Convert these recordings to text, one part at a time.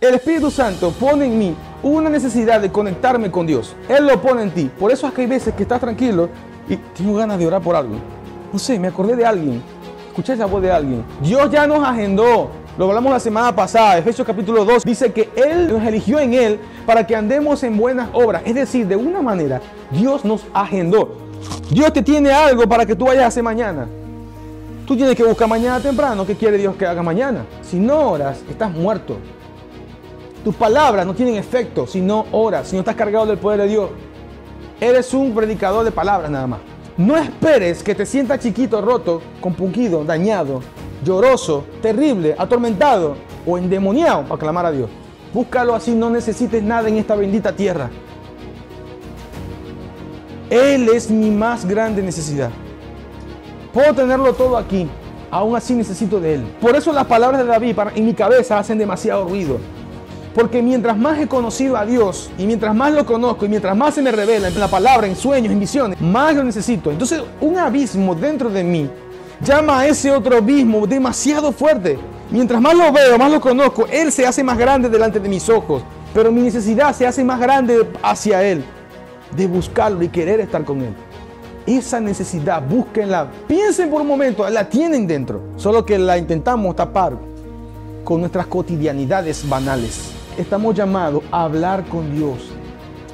El Espíritu Santo pone en mí una necesidad de conectarme con Dios. Él lo pone en ti. Por eso es que hay veces que estás tranquilo y tengo ganas de orar por algo. No sé, me acordé de alguien. Escuché esa voz de alguien. Dios ya nos agendó. Lo hablamos la semana pasada. Efesios capítulo 2 dice que Él nos eligió en Él para que andemos en buenas obras. Es decir, de una manera, Dios nos agendó. Dios te tiene algo para que tú vayas a hacer mañana. Tú tienes que buscar mañana temprano. ¿Qué quiere Dios que haga mañana? Si no oras, estás muerto. Tus palabras no tienen efecto si no oras, si no estás cargado del poder de Dios. Eres un predicador de palabras nada más. No esperes que te sientas chiquito, roto, compungido, dañado, lloroso, terrible, atormentado o endemoniado para clamar a Dios. Búscalo así, no necesites nada en esta bendita tierra. Él es mi más grande necesidad. Puedo tenerlo todo aquí, aún así necesito de Él. Por eso las palabras de David en mi cabeza hacen demasiado ruido. Porque mientras más he conocido a Dios y mientras más lo conozco y mientras más se me revela en la palabra, en sueños, en visiones, más lo necesito. Entonces un abismo dentro de mí llama a ese otro abismo demasiado fuerte. Mientras más lo veo, más lo conozco, Él se hace más grande delante de mis ojos. Pero mi necesidad se hace más grande hacia Él, de buscarlo y querer estar con Él. Esa necesidad, búsquenla, piensen por un momento, la tienen dentro. Solo que la intentamos tapar con nuestras cotidianidades banales. Estamos llamados a hablar con Dios.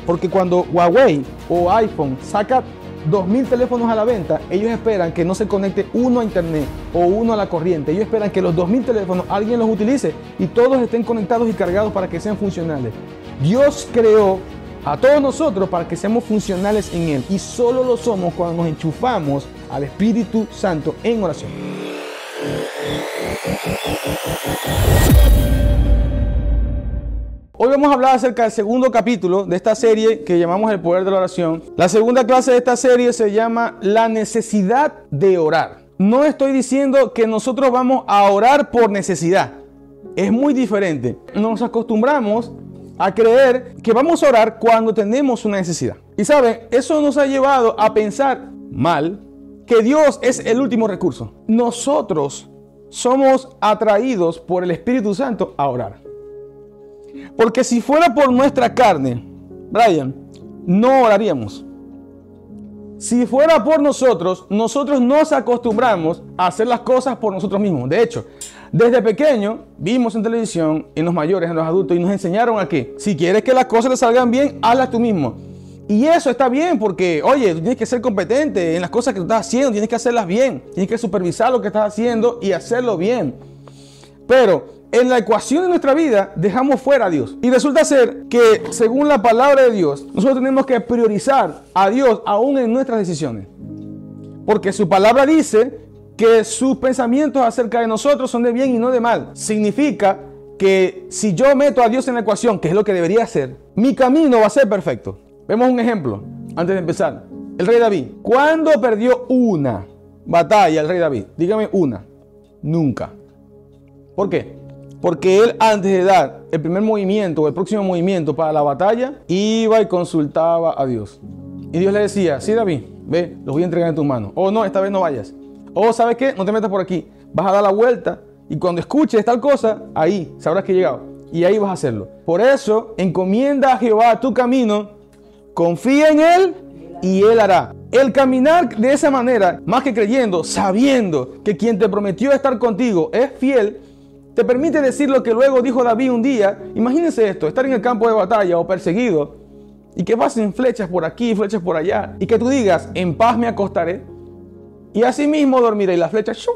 Porque cuando Huawei o iPhone saca 2000 teléfonos a la venta, ellos esperan que no se conecte uno a internet o uno a la corriente. Ellos esperan que los 2000 teléfonos alguien los utilice y todos estén conectados y cargados para que sean funcionales. Dios creó a todos nosotros para que seamos funcionales en Él. Y solo lo somos cuando nos enchufamos al Espíritu Santo en oración. Hoy vamos a hablar acerca del segundo capítulo de esta serie que llamamos El Poder de la Oración. La segunda clase de esta serie se llama La necesidad de orar. No estoy diciendo que nosotros vamos a orar por necesidad. Es muy diferente. Nos acostumbramos a creer que vamos a orar cuando tenemos una necesidad. Y saben, eso nos ha llevado a pensar mal que Dios es el último recurso. Nosotros somos atraídos por el Espíritu Santo a orar. Porque si fuera por nuestra carne, Brian, no oraríamos. Si fuera por nosotros, nosotros nos acostumbramos a hacer las cosas por nosotros mismos. De hecho, desde pequeño vimos en televisión, en los mayores, en los adultos, y nos enseñaron a que si quieres que las cosas te salgan bien, hazlas tú mismo. Y eso está bien porque, oye, tú tienes que ser competente en las cosas que tú estás haciendo, tienes que hacerlas bien, tienes que supervisar lo que estás haciendo y hacerlo bien. Pero en la ecuación de nuestra vida dejamos fuera a Dios. Y resulta ser que, según la palabra de Dios, nosotros tenemos que priorizar a Dios aún en nuestras decisiones. Porque su palabra dice que sus pensamientos acerca de nosotros son de bien y no de mal. Significa que si yo meto a Dios en la ecuación, que es lo que debería hacer, mi camino va a ser perfecto. Vemos un ejemplo antes de empezar. El rey David. ¿Cuándo perdió una batalla el rey David? Dígame una. Nunca. ¿Por qué? Porque él, antes de dar el primer movimiento o el próximo movimiento para la batalla, iba y consultaba a Dios. Y Dios le decía, sí, David, ve, los voy a entregar en tus manos. O no, esta vez no vayas. O, ¿sabes qué? No te metas por aquí. Vas a dar la vuelta y cuando escuches tal cosa, ahí sabrás que he llegado. Y ahí vas a hacerlo. Por eso, encomienda a Jehová tu camino, confía en Él y Él hará. El caminar de esa manera, más que creyendo, sabiendo que quien te prometió estar contigo es fiel, te permite decir lo que luego dijo David un día. Imagínense esto, estar en el campo de batalla o perseguido y que pasen flechas por aquí, flechas por allá y que tú digas, en paz me acostaré y así mismo dormiré y las flechas,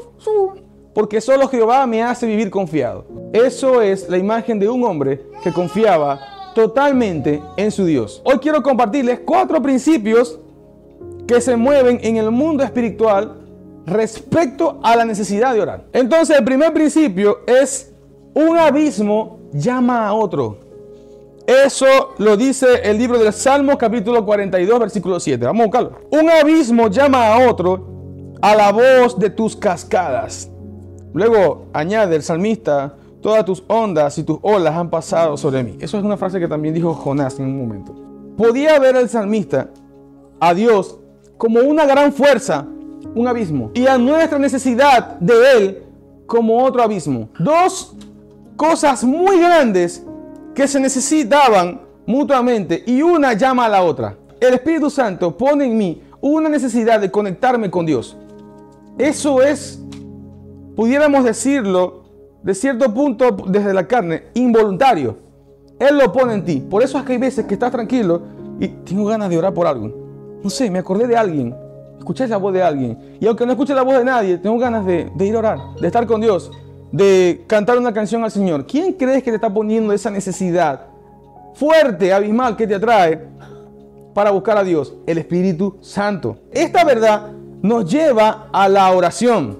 porque solo Jehová me hace vivir confiado. Eso es la imagen de un hombre que confiaba totalmente en su Dios. Hoy quiero compartirles 4 principios que se mueven en el mundo espiritual respecto a la necesidad de orar. Entonces, el primer principio es: un abismo llama a otro. Eso lo dice el libro del Salmo, capítulo 42, versículo 7. Vamos a buscarlo. Un abismo llama a otro a la voz de tus cascadas. Luego añade el salmista: todas tus ondas y tus olas han pasado sobre mí. Eso es una frase que también dijo Jonás en un momento. Podía ver el salmista a Dios como una gran fuerza, un abismo, y a nuestra necesidad de Él como otro abismo. Dos cosas muy grandes que se necesitaban mutuamente y una llama a la otra. El Espíritu Santo pone en mí una necesidad de conectarme con Dios. Eso es, pudiéramos decirlo, de cierto punto desde la carne, involuntario. Él lo pone en ti. Por eso es que hay veces que estás tranquilo y tengo ganas de orar por algo. No sé, me acordé de alguien, escuché la voz de alguien. Y aunque no escuche la voz de nadie, tengo ganas de ir a orar, de estar con Dios, de cantar una canción al Señor. ¿Quién crees que te está poniendo esa necesidad fuerte, abismal, que te atrae para buscar a Dios? El Espíritu Santo. Esta verdad nos lleva a la oración,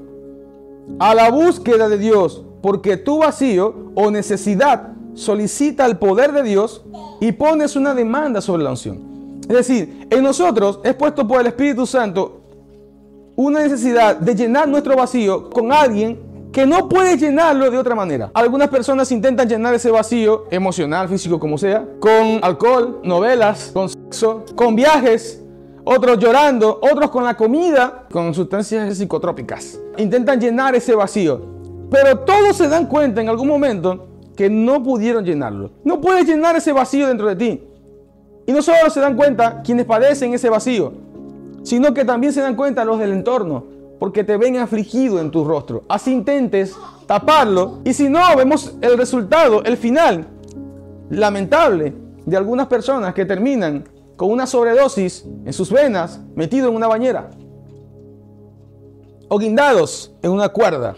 a la búsqueda de Dios, porque tu vacío o necesidad solicita el poder de Dios y pones una demanda sobre la unción. Es decir, en nosotros es puesto por el Espíritu Santo una necesidad de llenar nuestro vacío con alguien que no puede llenarlo de otra manera. Algunas personas intentan llenar ese vacío emocional, físico, como sea, con alcohol, novelas, con sexo, con viajes, otros llorando, otros con la comida, con sustancias psicotrópicas. Intentan llenar ese vacío, pero todos se dan cuenta en algún momento que no pudieron llenarlo. No puedes llenar ese vacío dentro de ti. Y no solo se dan cuenta quienes padecen ese vacío, sino que también se dan cuenta los del entorno, porque te ven afligido en tu rostro. Así intentes taparlo, y si no, vemos el resultado, el final lamentable de algunas personas que terminan con una sobredosis en sus venas, metido en una bañera, o guindados en una cuerda,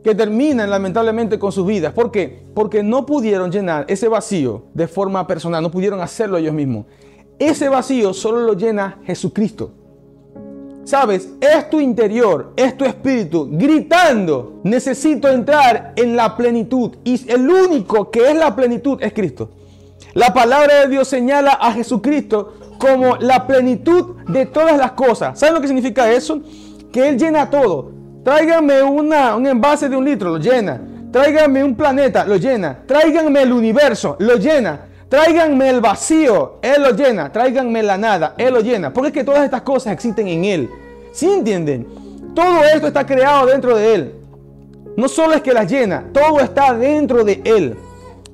que terminan lamentablemente con sus vidas. ¿Por qué? Porque no pudieron llenar ese vacío de forma personal, no pudieron hacerlo ellos mismos. Ese vacío solo lo llena Jesucristo. ¿Sabes? Es tu interior, es tu espíritu gritando: necesito entrar en la plenitud. Y el único que es la plenitud es Cristo. La palabra de Dios señala a Jesucristo como la plenitud de todas las cosas. ¿Saben lo que significa eso? Que Él llena todo. Tráiganme un envase de 1 litro, lo llena. Tráiganme un planeta, lo llena. Tráiganme el universo, lo llena. Tráiganme el vacío, Él lo llena. Tráiganme la nada, Él lo llena. Porque es que todas estas cosas existen en Él. ¿Sí entienden? Todo esto está creado dentro de Él. No solo es que las llena, todo está dentro de Él.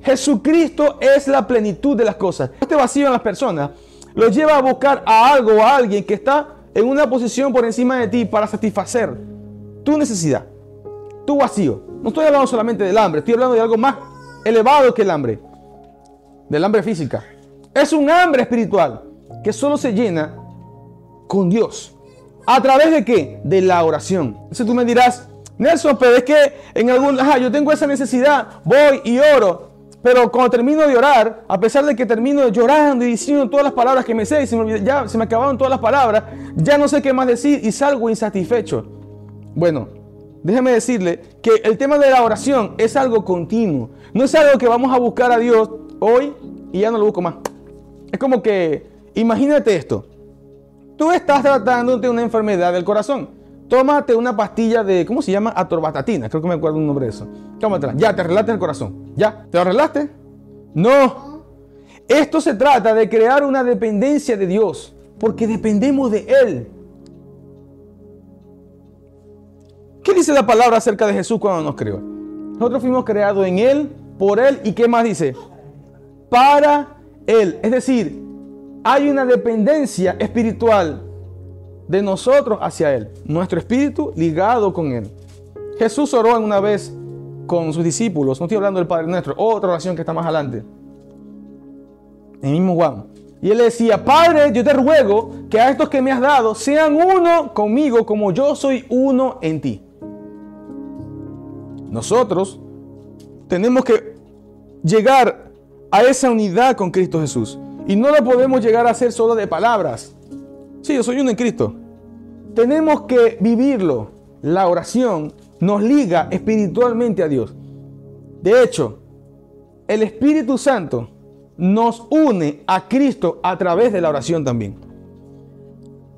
Jesucristo es la plenitud de las cosas. Este vacío en las personas los lleva a buscar a algo o a alguien que está en una posición por encima de ti para satisfacer tu necesidad, tu vacío. No estoy hablando solamente del hambre, estoy hablando de algo más elevado que el hambre, del hambre física. Es un hambre espiritual que solo se llena con Dios. ¿A través de qué? De la oración. Entonces tú me dirás: Nelson, pero es que yo tengo esa necesidad, voy y oro, pero cuando termino de orar, a pesar de que termino llorando y diciendo todas las palabras que me sé, y se me acabaron todas las palabras, ya no sé qué más decir y salgo insatisfecho. Bueno, déjeme decirle que el tema de la oración es algo continuo. No es algo que vamos a buscar a Dios hoy y ya no lo busco más. Es como que, imagínate esto. Tú estás tratando de una enfermedad del corazón. Tómate una pastilla de, ¿cómo se llama? Atorvastatina. Creo que me acuerdo un nombre de eso. Tómatela. Ya, te arreglaste el corazón. ¿Ya? ¿Te lo arreglaste? No. Esto se trata de crear una dependencia de Dios, porque dependemos de Él. ¿Qué dice la palabra acerca de Jesús cuando nos creó? Nosotros fuimos creados en Él, por Él, ¿y qué más dice? Para Él. Es decir, hay una dependencia espiritual de nosotros hacia Él. Nuestro espíritu ligado con Él. Jesús oró una vez con sus discípulos. No estoy hablando del Padre Nuestro. Otra oración que está más adelante. En el mismo Juan. Y Él le decía: Padre, yo te ruego que a estos que me has dado sean uno conmigo como yo soy uno en ti. Nosotros tenemos que llegar a esa unidad con Cristo Jesús. Y no lo podemos llegar a hacer solo de palabras. Sí, yo soy uno en Cristo. Tenemos que vivirlo. La oración nos liga espiritualmente a Dios. De hecho, el Espíritu Santo nos une a Cristo a través de la oración también.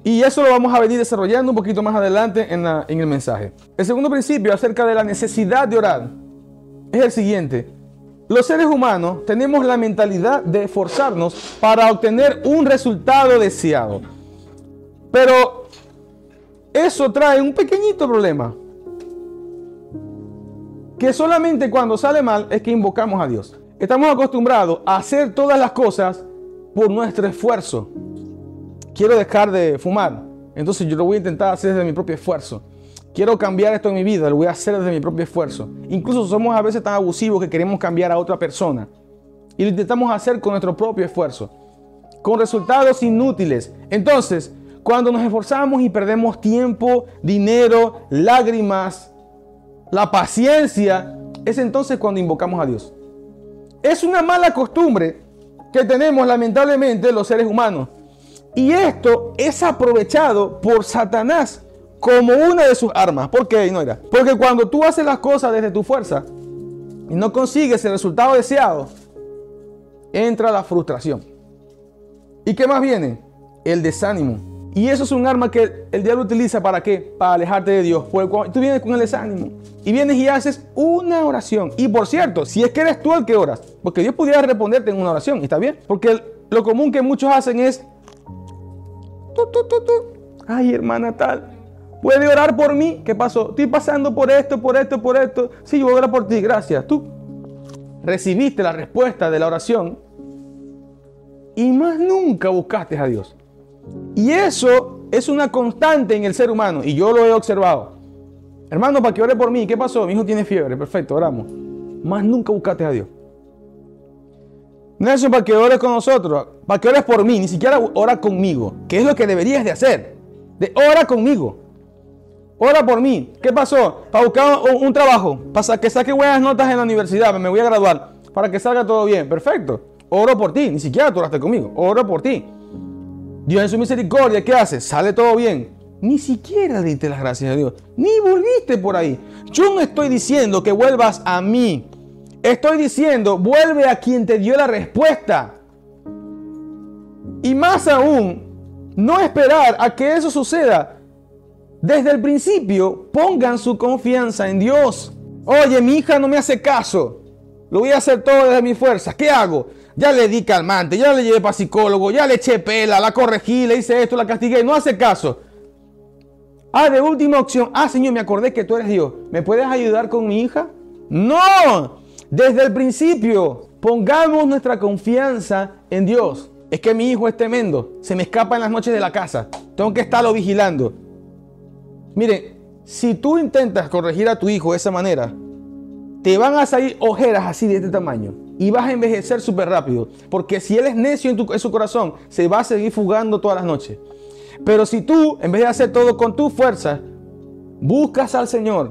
Y eso lo vamos a venir desarrollando un poquito más adelante en el mensaje. El segundo principio acerca de la necesidad de orar es el siguiente. Los seres humanos tenemos la mentalidad de esforzarnos para obtener un resultado deseado. Pero eso trae un pequeñito problema. Que solamente cuando sale mal es que invocamos a Dios. estamos acostumbrados a hacer todas las cosas por nuestro esfuerzo. Quiero dejar de fumar, entonces yo lo voy a intentar hacer desde mi propio esfuerzo. Quiero cambiar esto en mi vida, lo voy a hacer desde mi propio esfuerzo. Incluso somos a veces tan abusivos que queremos cambiar a otra persona. Y lo intentamos hacer con nuestro propio esfuerzo, con resultados inútiles. Entonces, cuando nos esforzamos y perdemos tiempo, dinero, lágrimas, la paciencia, es entonces cuando invocamos a Dios. Es una mala costumbre que tenemos lamentablemente los seres humanos. Y esto es aprovechado por Satanás como una de sus armas. ¿Por qué, Inoira? Porque cuando tú haces las cosas desde tu fuerza y no consigues el resultado deseado, entra la frustración. ¿Y qué más viene? El desánimo. Y eso es un arma que el diablo utiliza ¿para qué? Para alejarte de Dios. Porque cuando tú vienes con el desánimo y vienes y haces una oración. Y por cierto, si es que eres tú el que oras, porque Dios pudiera responderte en una oración, ¿está bien? Porque lo común que muchos hacen es: ay, hermana tal, ¿puede orar por mí? ¿Qué pasó? Estoy pasando por esto, por esto, por esto. Sí, yo voy a orar por ti, gracias. Tú recibiste la respuesta de la oración y más nunca buscaste a Dios. Y eso es una constante en el ser humano y yo lo he observado. Hermano, para que ore por mí, ¿qué pasó? Mi hijo tiene fiebre, perfecto, oramos. Más nunca buscaste a Dios. Nelson, para que ores con nosotros, para que ores por mí, ni siquiera ora conmigo, que es lo que deberías de hacer. Ora conmigo, ora por mí. ¿Qué pasó? Para buscar un trabajo, para que saque buenas notas en la universidad, me voy a graduar, para que salga todo bien, perfecto. Oro por ti, ni siquiera tú oraste conmigo, oro por ti. Dios en su misericordia, ¿qué hace? Sale todo bien. Ni siquiera le diste las gracias a Dios, ni volviste por ahí. Yo no estoy diciendo que vuelvas a mí. Estoy diciendo, vuelve a quien te dio la respuesta. Y más aún, no esperar a que eso suceda. Desde el principio, pongan su confianza en Dios. Oye, mi hija no me hace caso. Lo voy a hacer todo desde mi fuerza. ¿Qué hago? Ya le di calmante, ya le llevé para psicólogo, ya le eché pela, la corregí, le hice esto, la castigué. No hace caso. De última opción. Señor, me acordé que tú eres Dios. ¿Me puedes ayudar con mi hija? No. Desde el principio, pongamos nuestra confianza en Dios. Es que mi hijo es tremendo. Se me escapa en las noches de la casa. Tengo que estarlo vigilando. Miren, si tú intentas corregir a tu hijo de esa manera, te van a salir ojeras así de este tamaño. Y vas a envejecer súper rápido. Porque si él es necio en su corazón, se va a seguir fugando todas las noches. Pero si tú, en vez de hacer todo con tu fuerza, buscas al Señor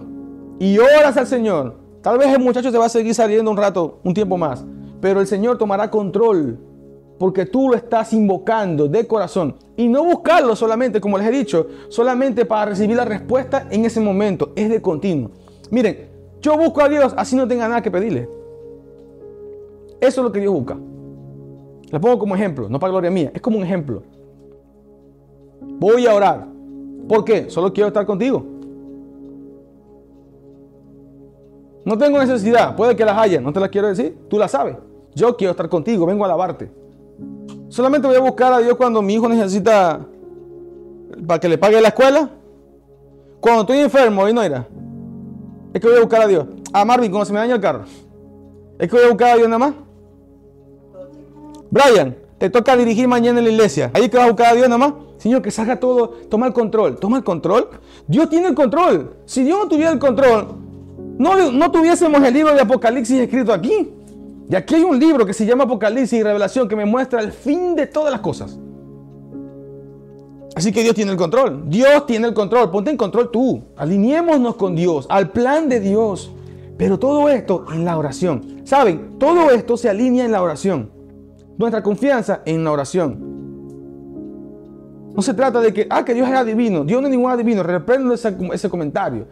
y oras al Señor, tal vez el muchacho se va a seguir saliendo un rato, un tiempo más. Pero el Señor tomará control. Porque tú lo estás invocando de corazón. Y no buscarlo solamente, como les he dicho, solamente para recibir la respuesta en ese momento. Es de continuo. Miren, yo busco a Dios así no tenga nada que pedirle. Eso es lo que Dios busca. Lo pongo como ejemplo, no para gloria mía. Es como un ejemplo. Voy a orar. ¿Por qué? Solo quiero estar contigo. No tengo necesidad. Puede que las haya. No te las quiero decir. Tú las sabes. Yo quiero estar contigo. Vengo a alabarte. Solamente voy a buscar a Dios cuando mi hijo necesita para que le pague la escuela. Cuando estoy enfermo, no irá. Es que voy a buscar a Dios. Marvin, cuando se me daña el carro. Es que voy a buscar a Dios nada más. Brian, te toca dirigir mañana en la iglesia. Ahí que vas a buscar a Dios nada más. Señor, que salga todo. Toma el control. Toma el control. Dios tiene el control. Si Dios no tuviera el control, no tuviésemos el libro de Apocalipsis escrito aquí. Y aquí hay un libro que se llama Apocalipsis y Revelación que me muestra el fin de todas las cosas. Así que Dios tiene el control. Dios tiene el control. Ponte en control tú. Alineémonos con Dios, al plan de Dios. Pero todo esto en la oración. ¿Saben? Todo esto se alinea en la oración. Nuestra confianza en la oración. No se trata de que Dios es adivino. Dios no es ningún adivino. Reprendo ese comentario.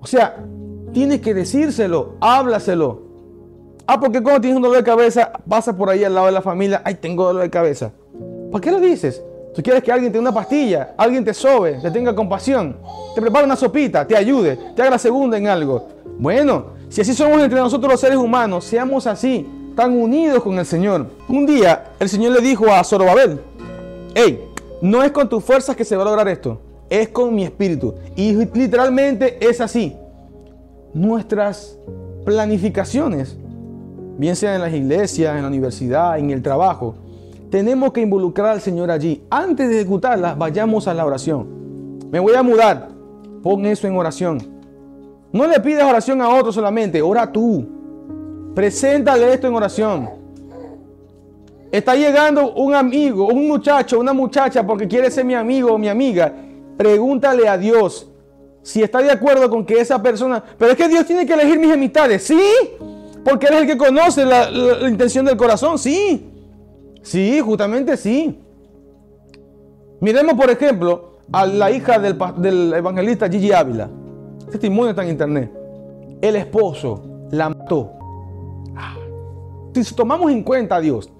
O sea, tienes que decírselo. Háblaselo. Porque cuando tienes un dolor de cabeza, pasa por ahí al lado de la familia. Tengo dolor de cabeza. ¿Para qué lo dices? Tú quieres que alguien te dé una pastilla, alguien te sobe, te tenga compasión, te prepare una sopita, te ayude, te haga la segunda en algo. Bueno, si así somos entre nosotros los seres humanos, seamos así, tan unidos con el Señor. Un día, el Señor le dijo a Zorobabel: no es con tus fuerzas que se va a lograr esto, es con mi espíritu. Y literalmente es así. Nuestras planificaciones bien sea en las iglesias, en la universidad, en el trabajo, tenemos que involucrar al Señor allí. Antes de ejecutarlas, vayamos a la oración. Me voy a mudar. Pon eso en oración. No le pidas oración a otro solamente, ora tú. Preséntale esto en oración. Está llegando un amigo, un muchacho, una muchacha porque quiere ser mi amigo o mi amiga. Pregúntale a Dios si está de acuerdo con que esa persona... Pero es que Dios tiene que elegir mis amistades. Sí, porque Él es el que conoce la intención del corazón. Sí, sí, justamente sí. Miremos, por ejemplo, a la hija del evangelista Gigi Ávila. Este testimonio está en internet. El esposo la mató. Si tomamos en cuenta a Dios,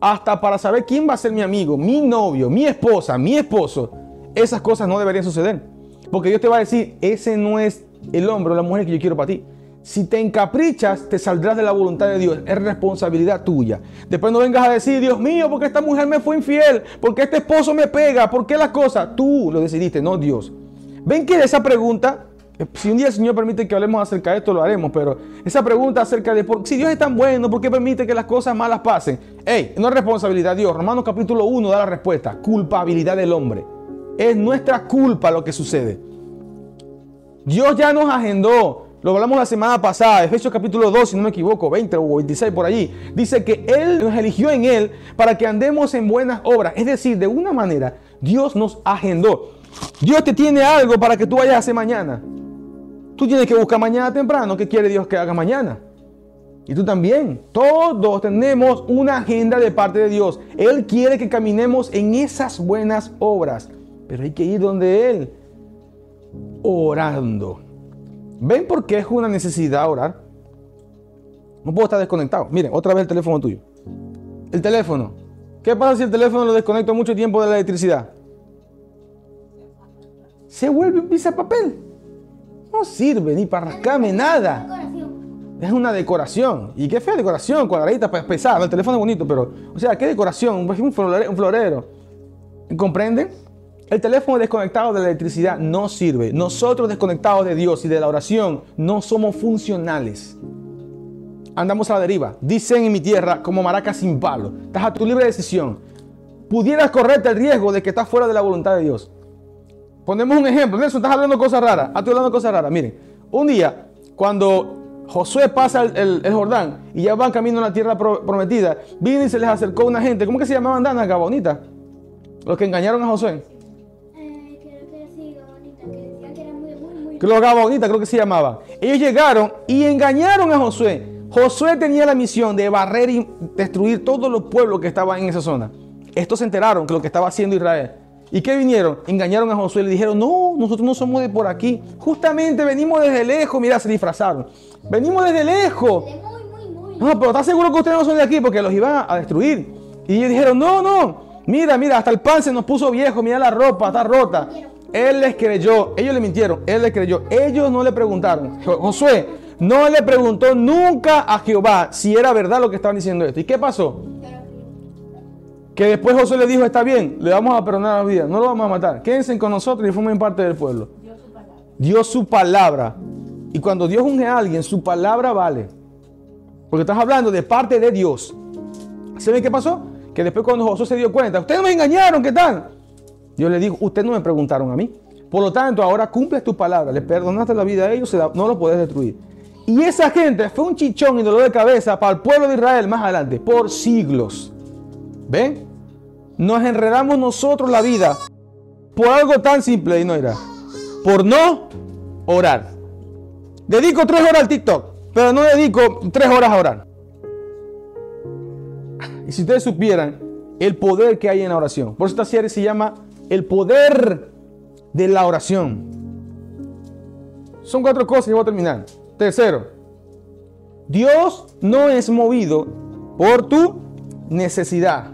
hasta para saber quién va a ser mi amigo, mi novio, mi esposa, mi esposo, esas cosas no deberían suceder. Porque Dios te va a decir, ese no es el hombre o la mujer que yo quiero para ti. Si te encaprichas, te saldrás de la voluntad de Dios. Es responsabilidad tuya. Después no vengas a decir, Dios mío, porque esta mujer me fue infiel, porque este esposo me pega, ¿por qué las cosas? Tú lo decidiste, no Dios. Ven que esa pregunta, si un día el Señor permite que hablemos acerca de esto, lo haremos, pero esa pregunta acerca de si Dios es tan bueno, ¿por qué permite que las cosas malas pasen? No es responsabilidad de Dios. Romanos capítulo 1 da la respuesta. Culpabilidad del hombre. Es nuestra culpa lo que sucede. Dios ya nos agendó. Lo hablamos la semana pasada, Efesios capítulo 2, si no me equivoco, 20 o 26 por allí. Dice que Él nos eligió en Él para que andemos en buenas obras. Es decir, de una manera, Dios nos agendó. Dios te tiene algo para que tú vayas a hacer mañana. Tú tienes que buscar mañana temprano qué quiere Dios que haga mañana. Y tú también. Todos tenemos una agenda de parte de Dios. Él quiere que caminemos en esas buenas obras. Pero hay que ir donde Él. Orando. ¿Ven por qué es una necesidad orar? No puedo estar desconectado. Miren, otra vez el teléfono tuyo. El teléfono. ¿Qué pasa si el teléfono lo desconecto mucho tiempo de la electricidad? Se vuelve un pisapapel. No sirve ni para rascarme nada. Es una decoración. ¿Y qué fea decoración? Cuadradita, pesada. El teléfono es bonito, pero... O sea, ¿qué decoración? Un florero. ¿Comprenden? El teléfono desconectado de la electricidad no sirve. Nosotros desconectados de Dios y de la oración no somos funcionales. Andamos a la deriva. Dicen en mi tierra como maraca sin palo. Estás a tu libre decisión. Pudieras correrte el riesgo de que estás fuera de la voluntad de Dios. Ponemos un ejemplo. Nelson, estás hablando cosas raras. Estoy hablando cosas raras. Miren, un día, cuando Josué pasa el Jordán y ya van camino a la tierra prometida, vino y se les acercó una gente. ¿Cómo que se llamaban, Dana? Gabonita. Los que engañaron a Josué. Los Gabonitas creo que se llamaba. Ellos llegaron y engañaron a Josué. Josué tenía la misión de barrer y destruir todos los pueblos que estaban en esa zona. Estos se enteraron que lo que estaba haciendo Israel. ¿Y qué vinieron? Engañaron a Josué y le dijeron, no, nosotros no somos de por aquí. Justamente venimos desde lejos. Mira, se disfrazaron. Venimos desde lejos. No, pero ¿estás seguro que ustedes no son de aquí? Porque los iban a destruir. Y ellos dijeron, no. Mira, hasta el pan se nos puso viejo. Mira la ropa, está rota. Él les creyó, ellos le mintieron, él les creyó, ellos no le preguntaron. Josué no le preguntó nunca a Jehová si era verdad lo que estaban diciendo esto. ¿Y qué pasó? Que después Josué le dijo, está bien, le vamos a perdonar la vida, no lo vamos a matar, quédense con nosotros y formen parte del pueblo. Dio su palabra. Y cuando Dios unge a alguien, su palabra vale. Porque estás hablando de parte de Dios. ¿Saben qué pasó? Que después cuando Josué se dio cuenta, ustedes me engañaron, ¿qué tal? Dios le dijo, ustedes no me preguntaron a mí. Por lo tanto, ahora cumples tu palabra. Le perdonaste la vida a ellos, no lo puedes destruir. Y esa gente fue un chichón y dolor de cabeza para el pueblo de Israel más adelante, por siglos. ¿Ven? Nos enredamos nosotros la vida por algo tan simple, y no irá. Por no orar. Dedico 3 horas al TikTok, pero no dedico 3 horas a orar. Y si ustedes supieran el poder que hay en la oración. Por eso esta serie se llama El poder de la oración. Son 4 cosas y voy a terminar. Tercero, Dios no es movido por tu necesidad.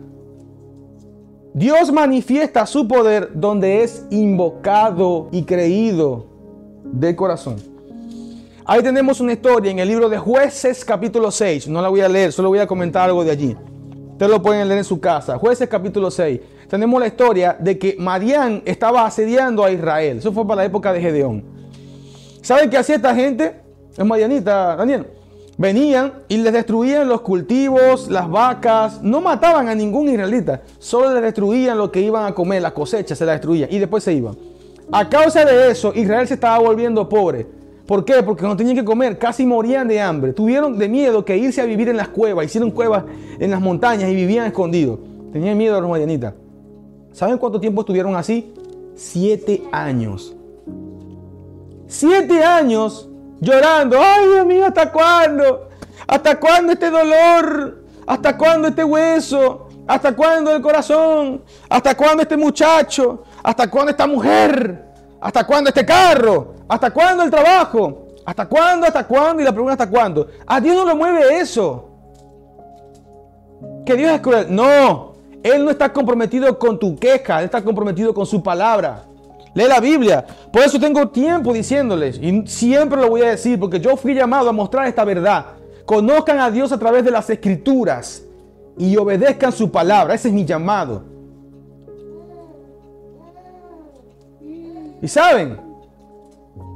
Dios manifiesta su poder donde es invocado y creído de corazón. Ahí tenemos una historia en el libro de Jueces capítulo 6. No la voy a leer, solo voy a comentar algo de allí. Ustedes lo pueden leer en su casa. Jueces capítulo 6. Tenemos la historia de que Madián estaba asediando a Israel. Eso fue para la época de Gedeón. ¿Saben qué hacía esta gente? Es madianita, Daniel. Venían y les destruían los cultivos, las vacas. No mataban a ningún israelita. Solo les destruían lo que iban a comer, la cosecha se la destruían y después se iban. A causa de eso, Israel se estaba volviendo pobre. ¿Por qué? Porque no tenían que comer, casi morían de hambre. Tuvieron de miedo que irse a vivir en las cuevas. Hicieron cuevas en las montañas y vivían escondidos. Tenían miedo a los madianitas. ¿Saben cuánto tiempo estuvieron así? 7 años. 7 años llorando. Ay, Dios mío, ¿hasta cuándo? ¿Hasta cuándo este dolor? ¿Hasta cuándo este hueso? ¿Hasta cuándo el corazón? ¿Hasta cuándo este muchacho? ¿Hasta cuándo esta mujer? ¿Hasta cuándo este carro? ¿Hasta cuándo el trabajo? ¿Hasta cuándo? ¿Hasta cuándo? Y la pregunta, ¿hasta cuándo? A Dios no lo mueve eso. Que Dios es cruel. No. Él no está comprometido con tu queja. Él está comprometido con su palabra. Lee la Biblia. Por eso tengo tiempo diciéndoles. Y siempre lo voy a decir. Porque yo fui llamado a mostrar esta verdad. Conozcan a Dios a través de las Escrituras. Y obedezcan su palabra. Ese es mi llamado. Y saben,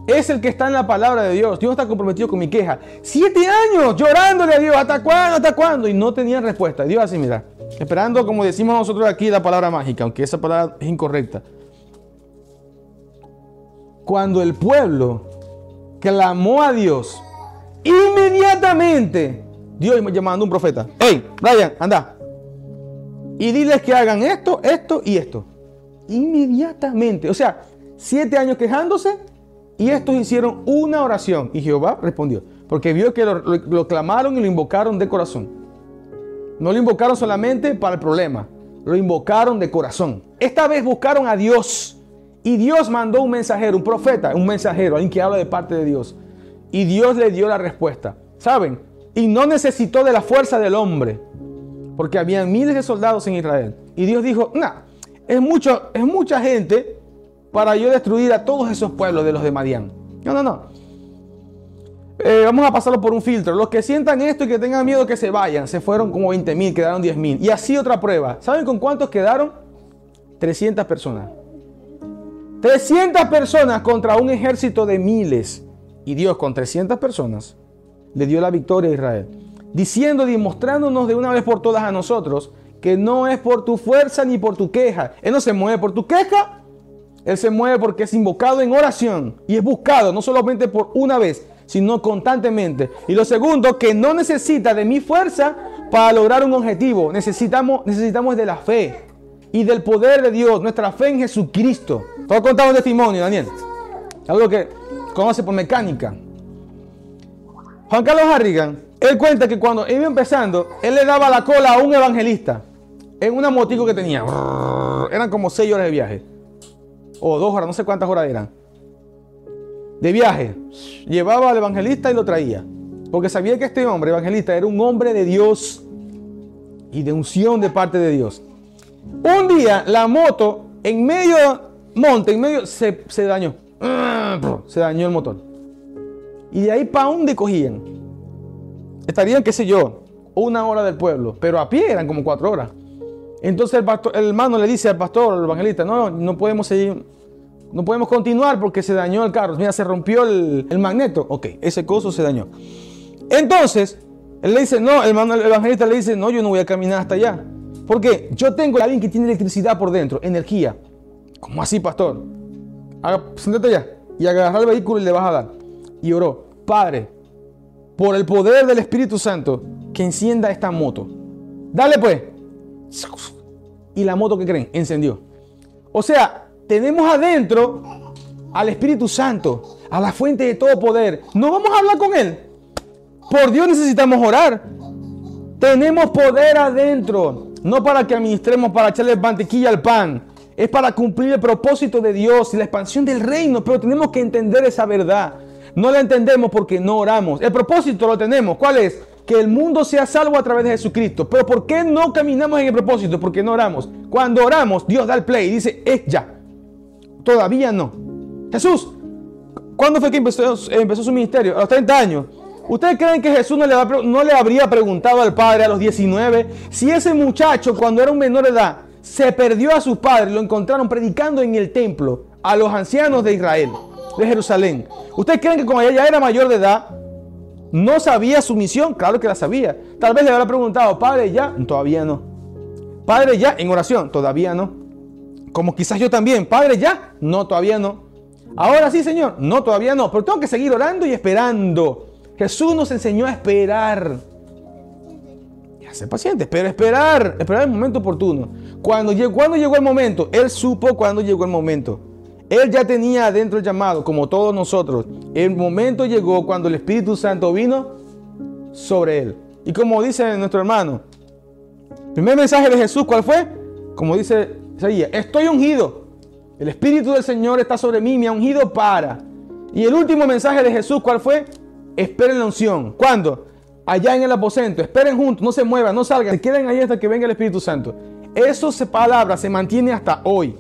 es el que está en la palabra de Dios. Dios está comprometido con mi queja. 7 años llorándole a Dios. ¿Hasta cuándo? ¿Hasta cuándo? Y no tenían respuesta. Dios así, mira. Esperando, como decimos nosotros aquí, la palabra mágica. Aunque esa palabra es incorrecta. Cuando el pueblo clamó a Dios, inmediatamente Dios me llamando a un profeta. Hey, Brian, anda. Y diles que hagan esto, esto y esto. Inmediatamente. O sea, 7 años quejándose y estos hicieron una oración. Y Jehová respondió. Porque vio que lo clamaron y lo invocaron de corazón. No lo invocaron solamente para el problema. Lo invocaron de corazón. Esta vez buscaron a Dios. Y Dios mandó un mensajero, un profeta, un mensajero, alguien que habla de parte de Dios. Y Dios le dio la respuesta. ¿Saben? Y no necesitó de la fuerza del hombre. Porque había miles de soldados en Israel. Y Dios dijo, nah, es mucha gente para yo destruir a todos esos pueblos de los de Madián. No. Vamos a pasarlo por un filtro. Los que sientan esto y que tengan miedo que se vayan. Se fueron como 20,000, quedaron 10,000. Y así otra prueba. ¿Saben con cuántos quedaron? 300 personas. 300 personas contra un ejército de miles. Y Dios con 300 personas le dio la victoria a Israel. Diciendo y mostrándonos de una vez por todas a nosotros que no es por tu fuerza ni por tu queja. Él no se mueve por tu queja. Él se mueve porque es invocado en oración. Y es buscado no solamente por una vez, sino constantemente. Y lo segundo, que no necesita de mi fuerza para lograr un objetivo. Necesitamos de la fe y del poder de Dios. Nuestra fe en Jesucristo. Te voy a contar un testimonio, Daniel. Algo que conoce por mecánica. Juan Carlos Harrigan, él cuenta que cuando iba empezando, él le daba la cola a un evangelista en una motico que tenía. Eran como 6 horas de viaje. O 2 horas, no sé cuántas horas eran. De viaje. Llevaba al evangelista y lo traía. Porque sabía que este hombre, evangelista, era un hombre de Dios y de unción de parte de Dios. Un día, la moto, en medio monte, se dañó. Se dañó el motor. Y de ahí para dónde cogían. Estarían, qué sé yo, 1 hora del pueblo. Pero a pie eran como 4 horas. Entonces el hermano le dice al pastor, al evangelista, no podemos seguir, no podemos continuar porque se dañó el carro. Mira, se rompió el magneto. Ok, ese coso se dañó. Entonces, él le dice, el evangelista le dice, yo no voy a caminar hasta allá. Porque yo tengo a alguien que tiene electricidad por dentro, energía. ¿Cómo así, pastor? Siéntate allá y agarra el vehículo y le vas a dar. Y oró, Padre, por el poder del Espíritu Santo, que encienda esta moto. Dale pues. Y la moto, ¿qué creen? Encendió. O sea, tenemos adentro al Espíritu Santo, a la fuente de todo poder. No vamos a hablar con Él. Por Dios necesitamos orar. Tenemos poder adentro. No para que administremos, para echarle mantequilla al pan. Es para cumplir el propósito de Dios y la expansión del reino. Pero tenemos que entender esa verdad. No la entendemos porque no oramos. El propósito lo tenemos. ¿Cuál es? Que el mundo sea salvo a través de Jesucristo. Pero ¿por qué no caminamos en el propósito? Porque no oramos. Cuando oramos, Dios da el play y dice, es ya. Todavía no. Jesús, ¿cuándo fue que empezó su ministerio? A los 30 años. ¿Ustedes creen que Jesús no le habría preguntado al Padre a los 19 si ese muchacho, cuando era un menor de edad, se perdió a sus padres, lo encontraron predicando en el templo a los ancianos de Israel, de Jerusalén? ¿Ustedes creen que cuando ella ya era mayor de edad, ¿No sabía su misión? Claro que la sabía. Tal vez le habrá preguntado, Padre, ¿ya? Todavía no. Padre, ¿ya? En oración, todavía no. Como quizás yo también, Padre, ¿ya? No, todavía no. Ahora sí, Señor. No, todavía no. Pero tengo que seguir orando y esperando. Jesús nos enseñó a esperar. Y a ser pacientes, pero esperar el momento oportuno. Cuando llegó el momento, Él supo cuando llegó el momento. Él ya tenía adentro el llamado, como todos nosotros. El momento llegó cuando el Espíritu Santo vino sobre Él. Y como dice nuestro hermano, el primer mensaje de Jesús, ¿cuál fue? Como dice Isaías, estoy ungido. El Espíritu del Señor está sobre mí, me ha ungido para. Y el último mensaje de Jesús, ¿cuál fue? Esperen la unción. ¿Cuándo? Allá en el aposento. Esperen juntos, no se muevan, no salgan. Se queden ahí hasta que venga el Espíritu Santo. Esas palabras se mantienen hasta hoy.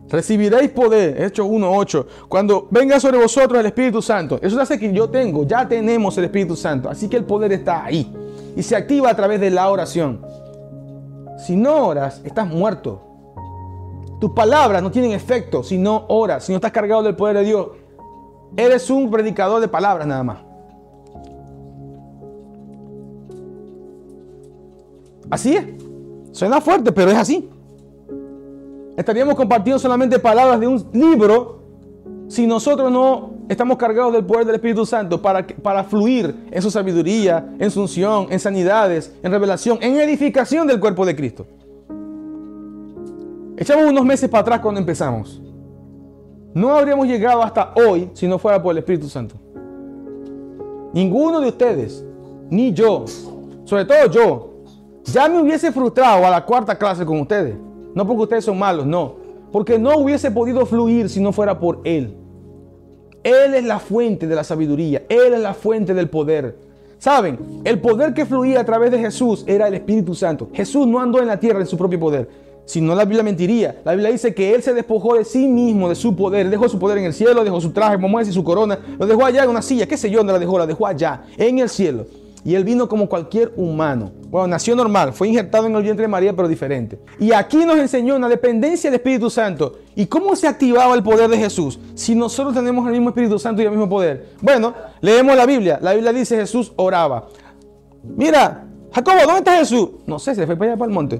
Recibiréis poder, Hechos 1:8, cuando venga sobre vosotros el Espíritu Santo. Eso hace que yo tengo, ya tenemos el Espíritu Santo. Así que el poder está ahí. Y se activa a través de la oración. Si no oras, estás muerto. Tus palabras no tienen efecto si no oras, si no estás cargado del poder de Dios. Eres un predicador de palabras nada más. Así es. Suena fuerte, pero es así. Estaríamos compartiendo solamente palabras de un libro si nosotros no estamos cargados del poder del Espíritu Santo para fluir en su sabiduría, en su unción, en sanidades, en revelación, en edificación del cuerpo de Cristo. Echamos unos meses para atrás cuando empezamos. No habríamos llegado hasta hoy si no fuera por el Espíritu Santo. Ninguno de ustedes, ni yo, sobre todo yo, ya me hubiese frustrado a la cuarta clase con ustedes. No porque ustedes son malos, no. Porque no hubiese podido fluir si no fuera por Él. Él es la fuente de la sabiduría. Él es la fuente del poder. ¿Saben? El poder que fluía a través de Jesús era el Espíritu Santo. Jesús no andó en la tierra en su propio poder. Si no, la Biblia mentiría. La Biblia dice que Él se despojó de sí mismo, de su poder. Dejó su poder en el cielo, dejó su traje, como es, y su corona. Lo dejó allá en una silla. ¿Qué sé yo dónde la dejó? La dejó allá, en el cielo. Y Él vino como cualquier humano. Bueno, nació normal, fue injertado en el vientre de María, pero diferente. Y aquí nos enseñó una dependencia del Espíritu Santo. ¿Y cómo se activaba el poder de Jesús? Si nosotros tenemos el mismo Espíritu Santo y el mismo poder. Bueno, leemos la Biblia. La Biblia dice Jesús oraba. Mira, Jacobo, ¿dónde está Jesús? No sé, se fue para allá para el monte.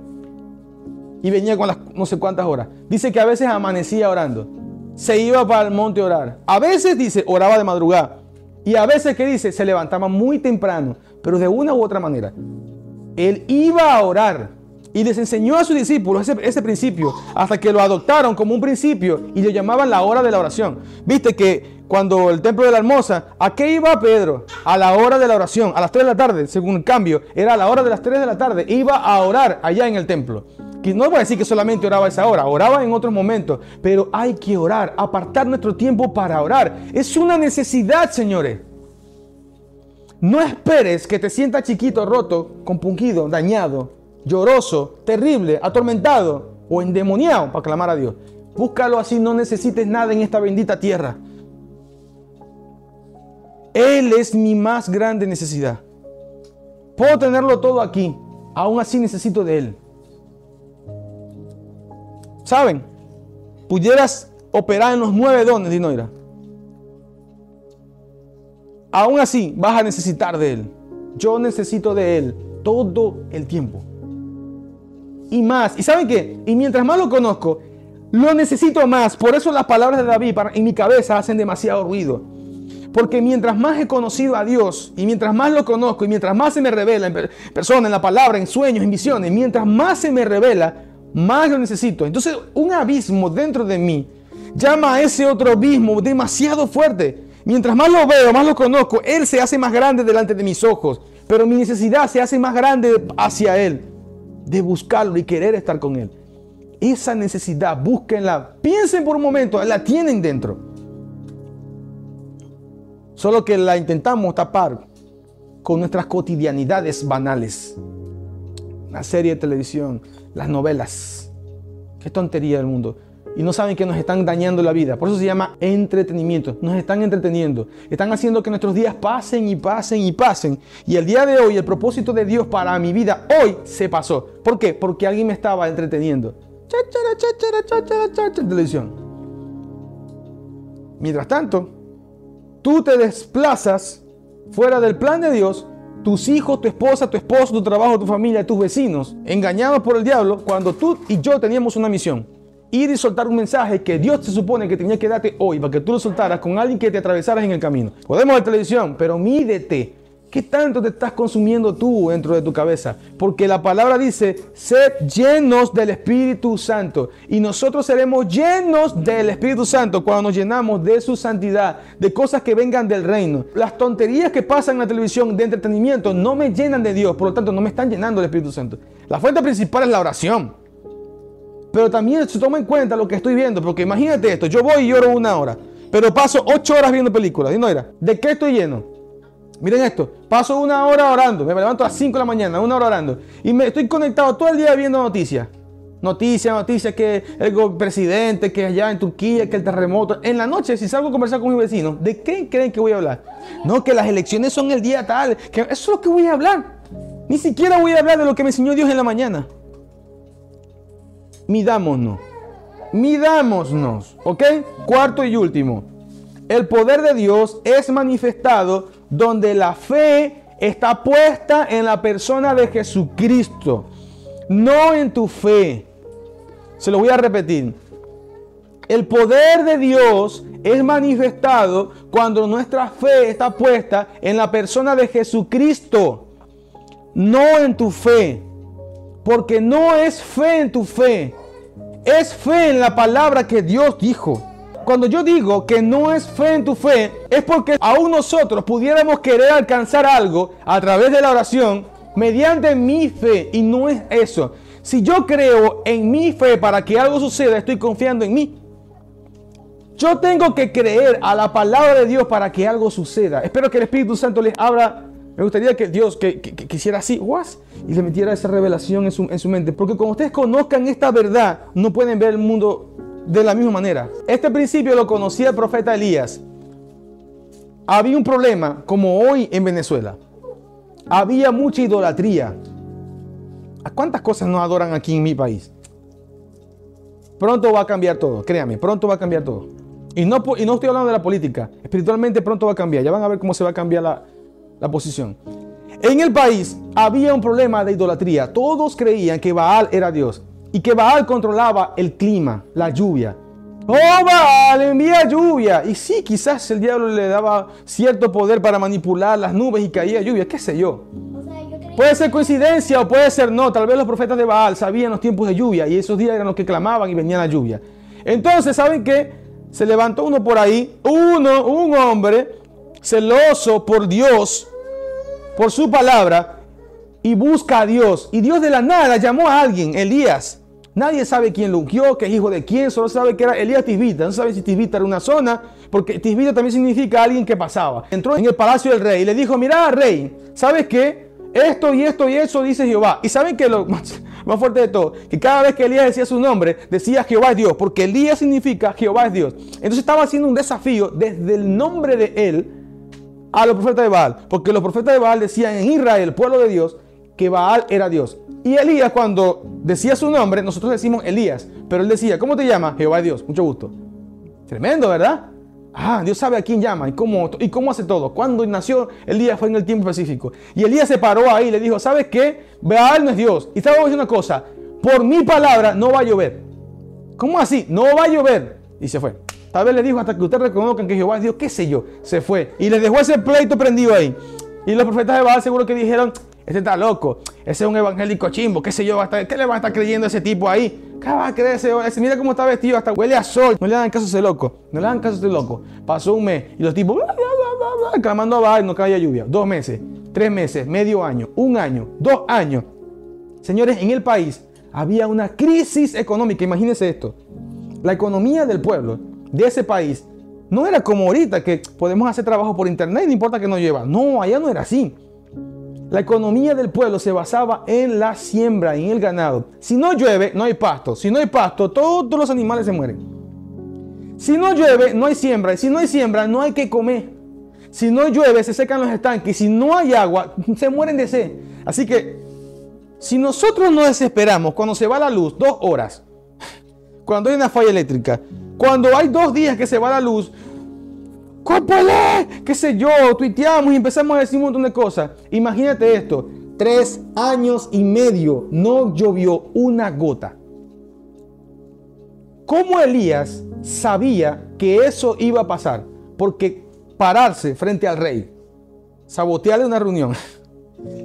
Y venía con las no sé cuántas horas. Dice que a veces amanecía orando. Se iba para el monte a orar. A veces dice, oraba de madrugada. Y a veces, ¿qué dice? Se levantaba muy temprano. Pero de una u otra manera, Él iba a orar y les enseñó a sus discípulos ese principio hasta que lo adoptaron como un principio y lo llamaban la hora de la oración. Viste que cuando el templo de la Hermosa, ¿a qué iba Pedro? A la hora de la oración, a las 3 de la tarde, según el cambio, era a la hora de las 3 de la tarde, iba a orar allá en el templo. Que no voy a decir que solamente oraba a esa hora, oraba en otros momentos, pero hay que orar, apartar nuestro tiempo para orar. Es una necesidad, señores. No esperes que te sientas chiquito, roto, compungido, dañado, lloroso, terrible, atormentado o endemoniado para clamar a Dios. Búscalo así, no necesites nada en esta bendita tierra. Él es mi más grande necesidad. Puedo tenerlo todo aquí, aún así necesito de Él. ¿Saben? Pudieras operar en los 9 dones, Dinoira. Aún así vas a necesitar de Él. Yo necesito de Él todo el tiempo. Y más. ¿Y saben qué? Y mientras más lo conozco, lo necesito más. Por eso las palabras de David en mi cabeza hacen demasiado ruido. Porque mientras más he conocido a Dios, y mientras más lo conozco, y mientras más se me revela en persona, en la palabra, en sueños, en visiones, mientras más se me revela, más lo necesito. Entonces un abismo dentro de mí llama a ese otro abismo demasiado fuerte. Mientras más lo veo, más lo conozco, Él se hace más grande delante de mis ojos. Pero mi necesidad se hace más grande hacia Él. De buscarlo y querer estar con Él. Esa necesidad, búsquenla. Piensen por un momento, la tienen dentro. Solo que la intentamos tapar con nuestras cotidianidades banales. La serie de televisión, las novelas. Qué tontería del mundo. Y no saben que nos están dañando la vida. Por eso se llama entretenimiento. Nos están entreteniendo. Están haciendo que nuestros días pasen y pasen y pasen. Y el día de hoy, el propósito de Dios para mi vida, hoy se pasó. ¿Por qué? Porque alguien me estaba entreteniendo. En televisión. Mientras tanto, tú te desplazas fuera del plan de Dios, tus hijos, tu esposa, tu esposo, tu trabajo, tu familia, tus vecinos, engañados por el diablo, cuando tú y yo teníamos una misión. Ir y soltar un mensaje que Dios se supone que tenía que darte hoy para que tú lo soltaras con alguien que te atravesaras en el camino. Podemos ver televisión, pero mídete. ¿Qué tanto te estás consumiendo tú dentro de tu cabeza? Porque la palabra dice, sed llenos del Espíritu Santo. Y nosotros seremos llenos del Espíritu Santo cuando nos llenamos de su santidad, de cosas que vengan del reino. Las tonterías que pasan en la televisión de entretenimiento no me llenan de Dios, por lo tanto no me están llenando del Espíritu Santo. La fuente principal es la oración. Pero también se toma en cuenta lo que estoy viendo, porque imagínate esto, yo voy y lloro 1 hora, pero paso 8 horas viendo películas. ¿Y no era? ¿De qué estoy lleno? Miren esto, paso 1 hora orando, me levanto a las 5 de la mañana, 1 hora orando, y me estoy conectado todo el día viendo noticias. Noticias, que el presidente, que allá en Turquía, que el terremoto. En la noche, si salgo a conversar con mis vecinos, ¿de qué creen que voy a hablar? No, que las elecciones son el día tal, que eso es lo que voy a hablar. Ni siquiera voy a hablar de lo que me enseñó Dios en la mañana. Midámonos, ¿ok? Cuarto y último. El poder de Dios es manifestado donde la fe está puesta en la persona de Jesucristo, no en tu fe. Se lo voy a repetir. El poder de Dios es manifestado cuando nuestra fe está puesta en la persona de Jesucristo, no en tu fe. Porque no es fe en tu fe, es fe en la palabra que Dios dijo. Cuando yo digo que no es fe en tu fe, es porque aún nosotros pudiéramos querer alcanzar algo a través de la oración mediante mi fe, y no es eso. Si yo creo en mi fe para que algo suceda, estoy confiando en mí. Yo tengo que creer a la palabra de Dios para que algo suceda. Espero que el Espíritu Santo les abra. Me gustaría que Dios que hiciera así, y le metiera esa revelación en su mente. Porque cuando ustedes conozcan esta verdad, no pueden ver el mundo de la misma manera. Este principio lo conocía el profeta Elías. Había un problema, como hoy en Venezuela. Había mucha idolatría. ¿A cuántas cosas nos adoran aquí en mi país? Pronto va a cambiar todo, créame, pronto va a cambiar todo. Y no estoy hablando de la política. Espiritualmente pronto va a cambiar. Ya van a ver cómo se va a cambiar la posición. En el país había un problema de idolatría. Todos creían que Baal era Dios y que Baal controlaba el clima, la lluvia. ¡Oh, Baal, envía lluvia! Y sí, quizás el diablo le daba cierto poder para manipular las nubes y caía lluvia, qué sé yo. Puede ser coincidencia o puede ser no. Tal vez los profetas de Baal sabían los tiempos de lluvia y esos días eran los que clamaban y venía la lluvia. Entonces, ¿saben qué? Se levantó uno por ahí, un hombre celoso por Dios, por su palabra, y busca a Dios. Y Dios de la nada llamó a alguien, Elías. Nadie sabe quién lo ungió, qué es hijo de quién, solo sabe que era Elías Tisbita. No sabe si Tisbita era una zona, porque Tisbita también significa alguien que pasaba. Entró en el palacio del rey y le dijo, mira, rey, ¿sabes qué? Esto y esto y eso dice Jehová. Y saben que lo más fuerte de todo, que cada vez que Elías decía su nombre, decía Jehová es Dios, porque Elías significa Jehová es Dios. Entonces estaba haciendo un desafío desde el nombre de él a los profetas de Baal, porque los profetas de Baal decían en Israel, pueblo de Dios, que Baal era Dios. Y Elías, cuando decía su nombre, nosotros decimos Elías, pero él decía, ¿cómo te llamas? Jehová es Dios, mucho gusto. Tremendo, ¿verdad? Dios sabe a quién llama y cómo hace todo. Cuando nació Elías fue en el tiempo específico. Y Elías se paró ahí y le dijo, ¿sabes qué? Baal no es Dios. Y estaba diciendo una cosa, por mi palabra no va a llover. ¿Cómo así? No va a llover. Y se fue. Tal vez le dijo hasta que ustedes reconozcan que Jehová es Dios, qué sé yo. Se fue. Y les dejó ese pleito prendido ahí. Y los profetas de Baal seguro que dijeron, este está loco, ese es un evangélico chimbo, qué sé yo, ¿qué le va a estar creyendo a ese tipo ahí? ¿Qué va a creer ese? Mira cómo está vestido, hasta huele a sol. No le dan caso a ese loco, no le dan caso a ese loco. Pasó un mes y los tipos clamando a Baal, no caía lluvia. 2 meses, 3 meses, medio año, 1 año, 2 años. Señores, en el país había una crisis económica, imagínense esto. La economía del pueblo, de ese país, no era como ahorita que podemos hacer trabajo por internet, no importa que nos lleva. No, allá no era así. La economía del pueblo se basaba en la siembra, en el ganado. Si no llueve, no hay pasto. Si no hay pasto, todos los animales se mueren. Si no llueve, no hay siembra. Y si no hay siembra, no hay que comer. Si no llueve, se secan los estanques. Y si no hay agua, se mueren de sed. Así que, si nosotros nos desesperamos cuando se va la luz 2 horas, cuando hay una falla eléctrica, cuando hay 2 días que se va la luz, ¡Cópale! ¿Qué sé yo? Tuiteamos y empezamos a decir un montón de cosas. Imagínate esto. 3 años y medio no llovió una gota. ¿Cómo Elías sabía que eso iba a pasar? Porque pararse frente al rey, sabotearle una reunión,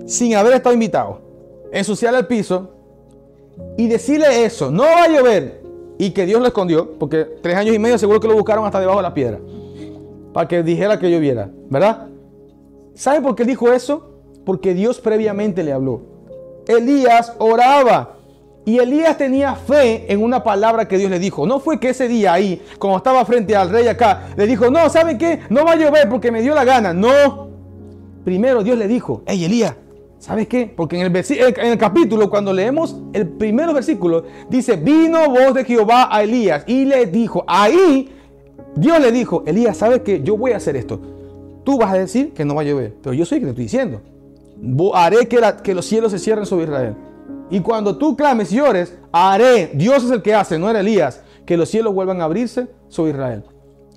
sin haber estado invitado, ensuciarle el piso y decirle eso, no va a llover, y que Dios lo escondió, porque 3 años y medio seguro que lo buscaron hasta debajo de la piedra, para que dijera que lloviera, ¿verdad? ¿Sabe por qué dijo eso? Porque Dios previamente le habló. Elías oraba. Y Elías tenía fe en una palabra que Dios le dijo. No fue que ese día ahí, como estaba frente al rey acá, le dijo, no, ¿saben qué? No va a llover porque me dio la gana. No. Primero Dios le dijo, hey Elías, ¿sabes qué? Porque en el capítulo, cuando leemos el primer versículo, dice, vino voz de Jehová a Elías y le dijo, ahí Dios le dijo, Elías, ¿sabes qué? Yo voy a hacer esto. Tú vas a decir que no va a llover, pero yo soy el que te estoy diciendo. Haré que los cielos se cierren sobre Israel. Y cuando tú clames y llores, haré, Dios es el que hace, no era Elías, que los cielos vuelvan a abrirse sobre Israel.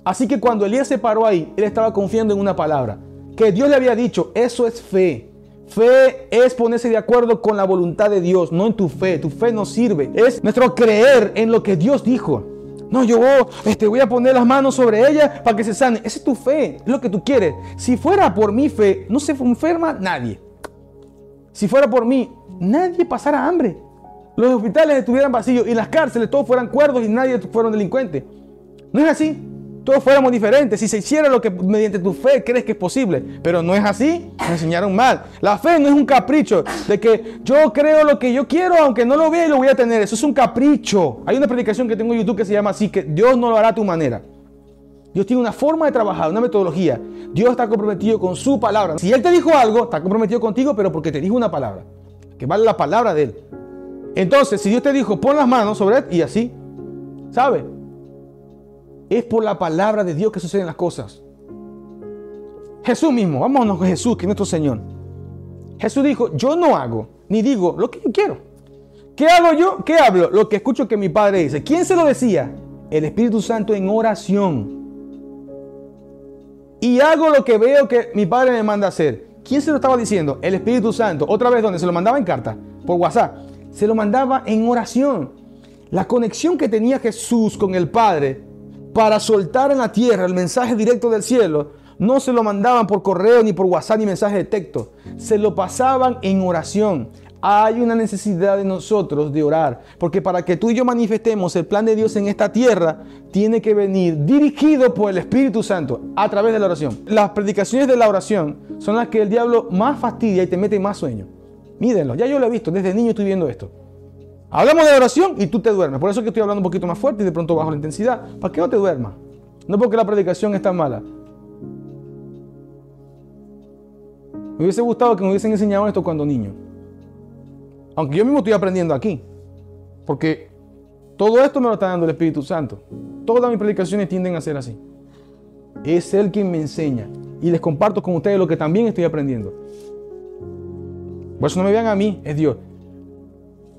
Así que cuando Elías se paró ahí, él estaba confiando en una palabra, que Dios le había dicho. Eso es fe. Fe es ponerse de acuerdo con la voluntad de Dios, no en tu fe. Tu fe no sirve. Es nuestro creer en lo que Dios dijo. No, yo voy a poner las manos sobre ella para que se sane. Esa es tu fe, es lo que tú quieres. Si fuera por mi fe, no se enferma nadie. Si fuera por mí, nadie pasara hambre. Los hospitales estuvieran vacíos y las cárceles todos fueran cuerdos y nadie fueran delincuentes. No es así. Todos fuéramos diferentes. Si se hiciera lo que mediante tu fe crees que es posible. Pero no es así. Nos enseñaron mal. La fe no es un capricho de que yo creo lo que yo quiero aunque no lo vea y lo voy a tener. Eso es un capricho. Hay una predicación que tengo en YouTube que se llama así, que Dios no lo hará a tu manera. Dios tiene una forma de trabajar, una metodología. Dios está comprometido con su palabra. Si Él te dijo algo, está comprometido contigo, pero porque te dijo una palabra. Que vale la palabra de Él. Entonces, si Dios te dijo, pon las manos sobre Él y así, ¿sabe? Es por la palabra de Dios que suceden las cosas. Jesús mismo, vámonos con Jesús, que es nuestro Señor. Jesús dijo, yo no hago, ni digo lo que yo quiero. ¿Qué hago yo? ¿Qué hablo? Lo que escucho que mi Padre dice. ¿Quién se lo decía? El Espíritu Santo en oración. Y hago lo que veo que mi Padre me manda hacer. ¿Quién se lo estaba diciendo? El Espíritu Santo. Otra vez, ¿dónde? Se lo mandaba en carta, por WhatsApp. Se lo mandaba en oración. La conexión que tenía Jesús con el Padre para soltar en la tierra el mensaje directo del cielo, no se lo mandaban por correo, ni por WhatsApp, ni mensaje de texto. Se lo pasaban en oración. Hay una necesidad de nosotros de orar, porque para que tú y yo manifestemos el plan de Dios en esta tierra, tiene que venir dirigido por el Espíritu Santo a través de la oración. Las predicaciones de la oración son las que el diablo más fastidia y te mete más sueño. Mírenlo, ya yo lo he visto, desde niño estoy viendo esto. Hablamos de oración y tú te duermes. Por eso es que estoy hablando un poquito más fuerte y de pronto bajo la intensidad, para que no te duermas. No porque la predicación está mala. Me hubiese gustado que me hubiesen enseñado esto cuando niño. Aunque yo mismo estoy aprendiendo aquí. Porque todo esto me lo está dando el Espíritu Santo. Todas mis predicaciones tienden a ser así. Es Él quien me enseña. Y les comparto con ustedes lo que también estoy aprendiendo. Por eso no me vean a mí, es Dios.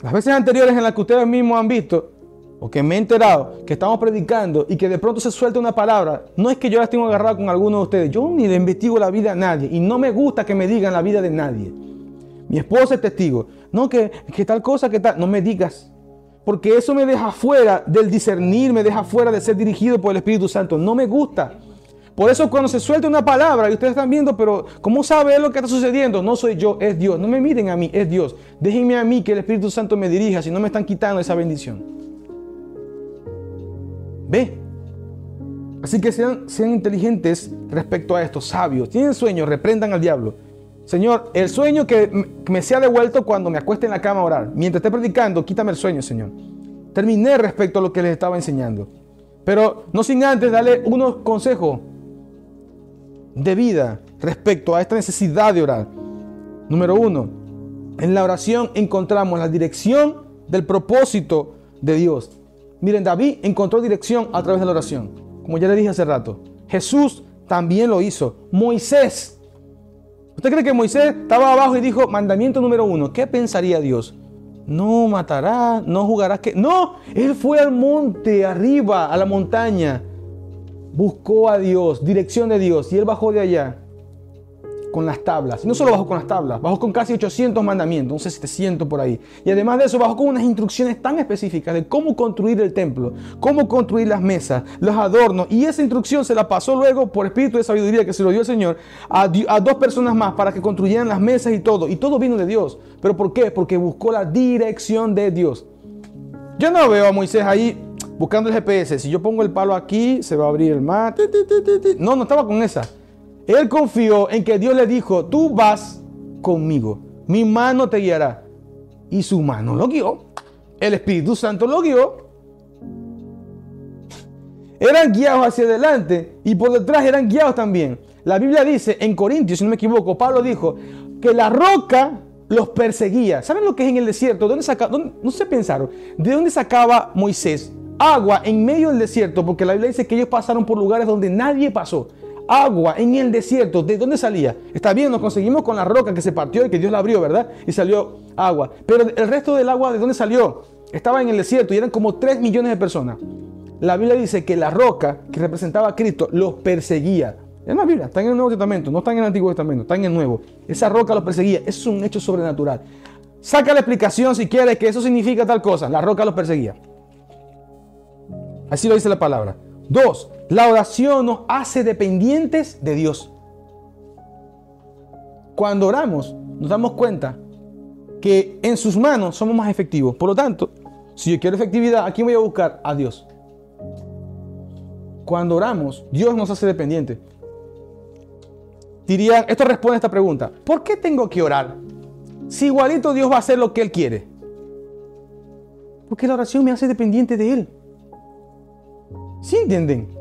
Las veces anteriores en las que ustedes mismos han visto, o que me he enterado, que estamos predicando y que de pronto se suelta una palabra, no es que yo las tengo agarrado con alguno de ustedes. Yo ni le investigo la vida a nadie. Y no me gusta que me digan la vida de nadie. Mi esposa es testigo. No, que tal cosa, que tal. No me digas. Porque eso me deja fuera del discernir, me deja fuera de ser dirigido por el Espíritu Santo. No me gusta. Por eso cuando se suelta una palabra y ustedes están viendo, pero ¿cómo sabe lo que está sucediendo? No soy yo, es Dios. No me miren a mí, es Dios. Déjenme a mí que el Espíritu Santo me dirija, si no me están quitando esa bendición. ¿Ve? Así que sean inteligentes respecto a esto, sabios. Tienen sueños, reprendan al diablo. Señor, el sueño que me sea devuelto cuando me acueste en la cama a orar. Mientras esté predicando, quítame el sueño, Señor. Terminé respecto a lo que les estaba enseñando. Pero no sin antes darle unos consejos de vida respecto a esta necesidad de orar. Número 1. En la oración encontramos la dirección del propósito de Dios. Miren, David encontró dirección a través de la oración. Como ya le dije hace rato. Jesús también lo hizo. Moisés. ¿Usted cree que Moisés estaba abajo y dijo, mandamiento número 1, ¿qué pensaría Dios? No matarás, no jugarás. No, él fue al monte, arriba, a la montaña. buscó a Dios, dirección de Dios, y él bajó de allá con las tablas. Y no solo bajó con las tablas, bajó con casi 800 mandamientos, no sé, 700 por ahí. Y además de eso, bajó con unas instrucciones tan específicas de cómo construir el templo, cómo construir las mesas, los adornos. Y esa instrucción se la pasó luego por espíritu de sabiduría que se lo dio el Señor a 2 personas más para que construyeran las mesas y todo. Y todo vino de Dios. ¿Pero por qué? Porque buscó la dirección de Dios. Yo no veo a Moisés ahí buscando el GPS. Si yo pongo el palo aquí, se va a abrir el mar. No estaba con esa. Él confió en que Dios le dijo, tú vas conmigo, mi mano te guiará. Y su mano lo guió. El Espíritu Santo lo guió. Eran guiados hacia adelante y por detrás eran guiados también. La Biblia dice en Corintios, si no me equivoco, Pablo dijo que la roca los perseguía. ¿Saben lo que es en el desierto? No se pensaron. ¿De dónde sacaba Moisés agua en medio del desierto? Porque la Biblia dice que ellos pasaron por lugares donde nadie pasó. Agua en el desierto, ¿de dónde salía? Está bien, nos conseguimos con la roca que se partió y que Dios la abrió, ¿verdad? Y salió agua. Pero el resto del agua, ¿de dónde salió? Estaba en el desierto y eran como 3 millones de personas. La Biblia dice que la roca que representaba a Cristo los perseguía. En la Biblia, está en el Nuevo Testamento, no está en el Antiguo Testamento, está en el Nuevo. Esa roca los perseguía, eso es un hecho sobrenatural. Saca la explicación si quieres que eso significa tal cosa. La roca los perseguía. Así lo dice la palabra. 2. La oración nos hace dependientes de Dios. Cuando oramos, nos damos cuenta que en sus manos somos más efectivos. Por lo tanto, si yo quiero efectividad, ¿a quién voy a buscar? A Dios. Cuando oramos, Dios nos hace dependientes. Dirían, esto responde a esta pregunta: ¿por qué tengo que orar si igualito Dios va a hacer lo que Él quiere? Porque la oración me hace dependiente de Él. ¿Sí entienden?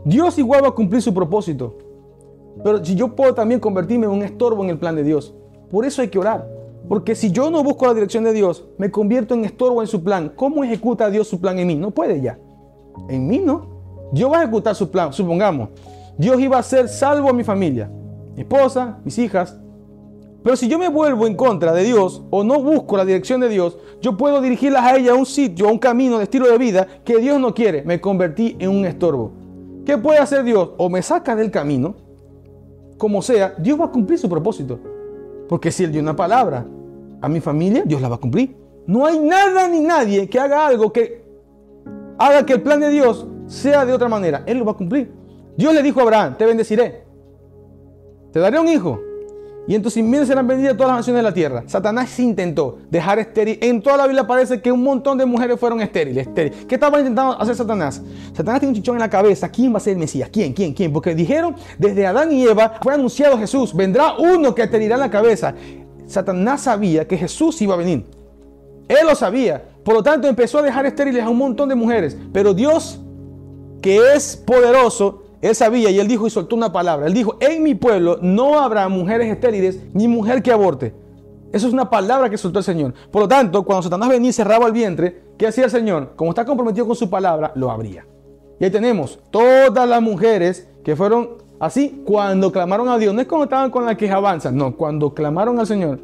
Dios igual va a cumplir su propósito. Pero si yo puedo también convertirme en un estorbo en el plan de Dios. Por eso hay que orar. Porque si yo no busco la dirección de Dios, me convierto en estorbo en su plan. ¿Cómo ejecuta Dios su plan en mí? No puede ya. En mí no. Dios va a ejecutar su plan. Supongamos, Dios iba a hacer salvo a mi familia, mi esposa, mis hijas. Pero si yo me vuelvo en contra de Dios o no busco la dirección de Dios, yo puedo dirigirlas a ella a un sitio, a un camino de estilo de vida que Dios no quiere. Me convertí en un estorbo. ¿Qué puede hacer Dios? O me saca del camino, como sea, Dios va a cumplir su propósito. Porque si Él dio una palabra a mi familia, Dios la va a cumplir. No hay nada ni nadie que haga algo que haga que el plan de Dios sea de otra manera. Él lo va a cumplir. Dios le dijo a Abraham: te bendeciré, te daré un hijo, y en tu simiente serán benditas todas las naciones de la tierra. Satanás intentó dejar estéril. En toda la Biblia parece que un montón de mujeres fueron estériles. ¿Qué estaba intentando hacer Satanás? Satanás tiene un chichón en la cabeza. ¿Quién va a ser el Mesías? ¿Quién? Porque dijeron, desde Adán y Eva fue anunciado Jesús. Vendrá uno que te herirá la cabeza. Satanás sabía que Jesús iba a venir. Él lo sabía. Por lo tanto, empezó a dejar estériles a un montón de mujeres. Pero Dios, que es poderoso, Él sabía y Él dijo y soltó una palabra. Él dijo: en mi pueblo no habrá mujeres estériles ni mujer que aborte. Eso es una palabra que soltó el Señor. Por lo tanto, cuando Satanás venía y cerraba el vientre, ¿qué hacía el Señor? Como está comprometido con su palabra, lo abría. Y ahí tenemos todas las mujeres que fueron así cuando clamaron a Dios. No es cuando estaban con la quejabanza, no, cuando clamaron al Señor.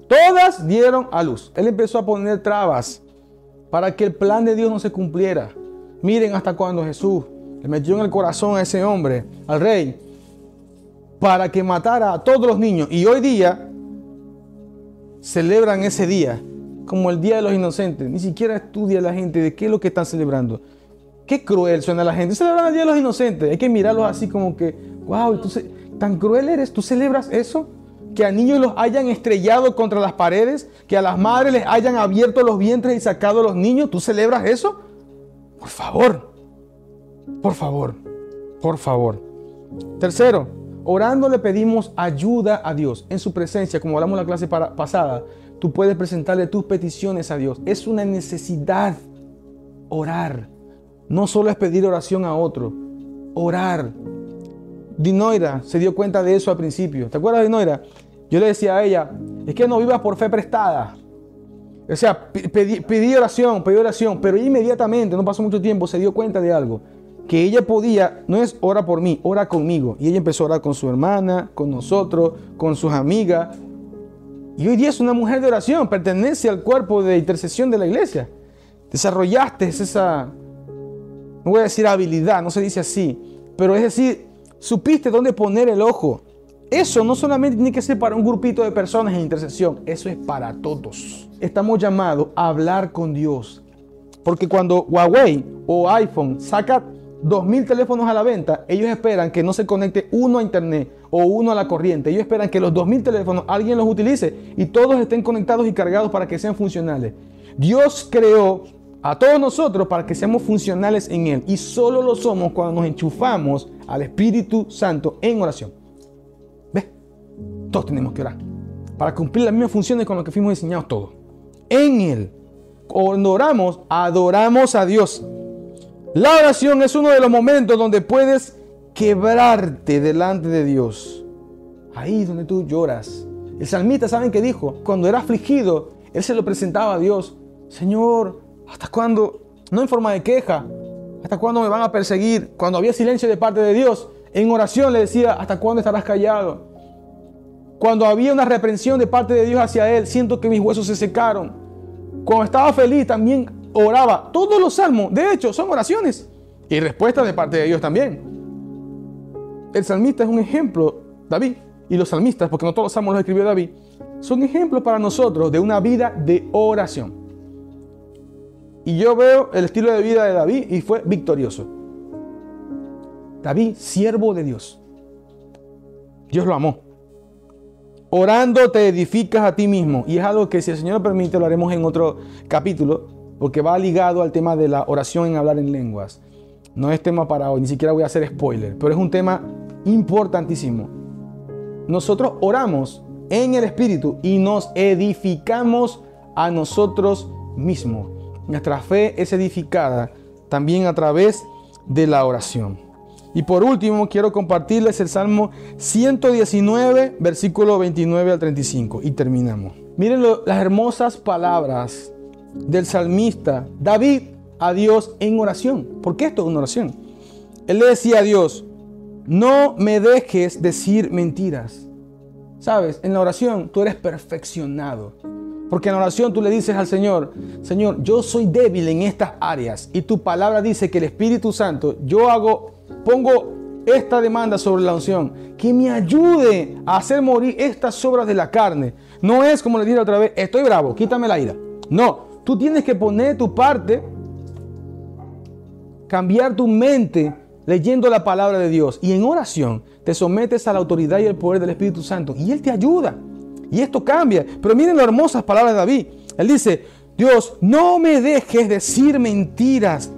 Todas dieron a luz. Él empezó a poner trabas para que el plan de Dios no se cumpliera. Miren hasta cuando Jesús le metió en el corazón a ese hombre, al rey, para que matara a todos los niños. Y hoy día celebran ese día como el Día de los Inocentes. Ni siquiera estudia la gente de qué es lo que están celebrando. Qué cruel suena la gente. Celebran el Día de los Inocentes. Hay que mirarlos así como que, wow, tan cruel eres. ¿Tú celebras eso? Que a niños los hayan estrellado contra las paredes, que a las madres les hayan abierto los vientres y sacado a los niños. ¿Tú celebras eso? Por favor. Por favor. Por favor. Tercero, orando le pedimos ayuda a Dios en su presencia. Como hablamos en la clase pasada, tú puedes presentarle tus peticiones a Dios. Es una necesidad orar. No solo es pedir oración a otro, orar. Dinoira se dio cuenta de eso al principio. ¿Te acuerdas de Dinoira? Yo le decía a ella: es que no vivas por fe prestada. O sea, pedí oración, pero inmediatamente, no pasó mucho tiempo, se dio cuenta de algo. Que ella podía, no es ora por mí, ora conmigo. Y ella empezó a orar con su hermana, con nosotros, con sus amigas. Y hoy día es una mujer de oración, pertenece al cuerpo de intercesión de la iglesia. Desarrollaste esa, no voy a decir habilidad, no se dice así, Pero es decir, supiste dónde poner el ojo. Eso no solamente tiene que ser para un grupito de personas en intercesión, eso es para todos. Estamos llamados a hablar con Dios. Porque cuando Huawei o iPhone saca 2000 teléfonos a la venta, ellos esperan que no se conecte uno a internet o uno a la corriente. Ellos esperan que los 2000 teléfonos alguien los utilice y todos estén conectados y cargados para que sean funcionales. Dios creó a todos nosotros para que seamos funcionales en Él. Y solo lo somos cuando nos enchufamos al Espíritu Santo en oración. ¿Ves? Todos tenemos que orar para cumplir las mismas funciones con las que fuimos diseñados todos. En Él. Cuando oramos, adoramos a Dios. La oración es uno de los momentos donde puedes quebrarte delante de Dios. Ahí donde tú lloras. El salmista, ¿saben qué dijo? Cuando era afligido, él se lo presentaba a Dios. Señor, ¿hasta cuándo? No en forma de queja. ¿Hasta cuándo me van a perseguir? Cuando había silencio de parte de Dios, en oración le decía, ¿hasta cuándo estarás callado? Cuando había una reprensión de parte de Dios hacia él, siento que mis huesos se secaron. Cuando estaba feliz, también oraba. Todos los salmos, de hecho, son oraciones y respuestas de parte de Dios también. El salmista es un ejemplo, David, y los salmistas, porque no todos los salmos los escribió David, son ejemplos para nosotros de una vida de oración. Y yo veo el estilo de vida de David y fue victorioso. David, siervo de Dios. Dios lo amó. Orando te edificas a ti mismo. Y es algo que, si el Señor lo permite, lo haremos en otro capítulo, porque va ligado al tema de la oración en hablar en lenguas. No es tema para hoy, ni siquiera voy a hacer spoiler, pero es un tema importantísimo. Nosotros oramos en el Espíritu y nos edificamos a nosotros mismos. Nuestra fe es edificada también a través de la oración. Y por último, quiero compartirles el Salmo 119, versículo 29 al 35. Y terminamos. Miren las hermosas palabras del salmista David a Dios en oración. ¿Por qué esto es una oración? Él le decía a Dios, no me dejes decir mentiras. Sabes, en la oración tú eres perfeccionado. Porque en la oración tú le dices al Señor, Señor, yo soy débil en estas áreas. Y tu palabra dice que el Espíritu Santo, pongo esta demanda sobre la unción, que me ayude a hacer morir estas obras de la carne. No es como le dije otra vez, estoy bravo, quítame la ira. No, tú tienes que poner tu parte, cambiar tu mente leyendo la palabra de Dios. Y en oración te sometes a la autoridad y el poder del Espíritu Santo. Y Él te ayuda. Y esto cambia. Pero miren las hermosas palabras de David. Él dice, Dios, no me dejes decir mentiras.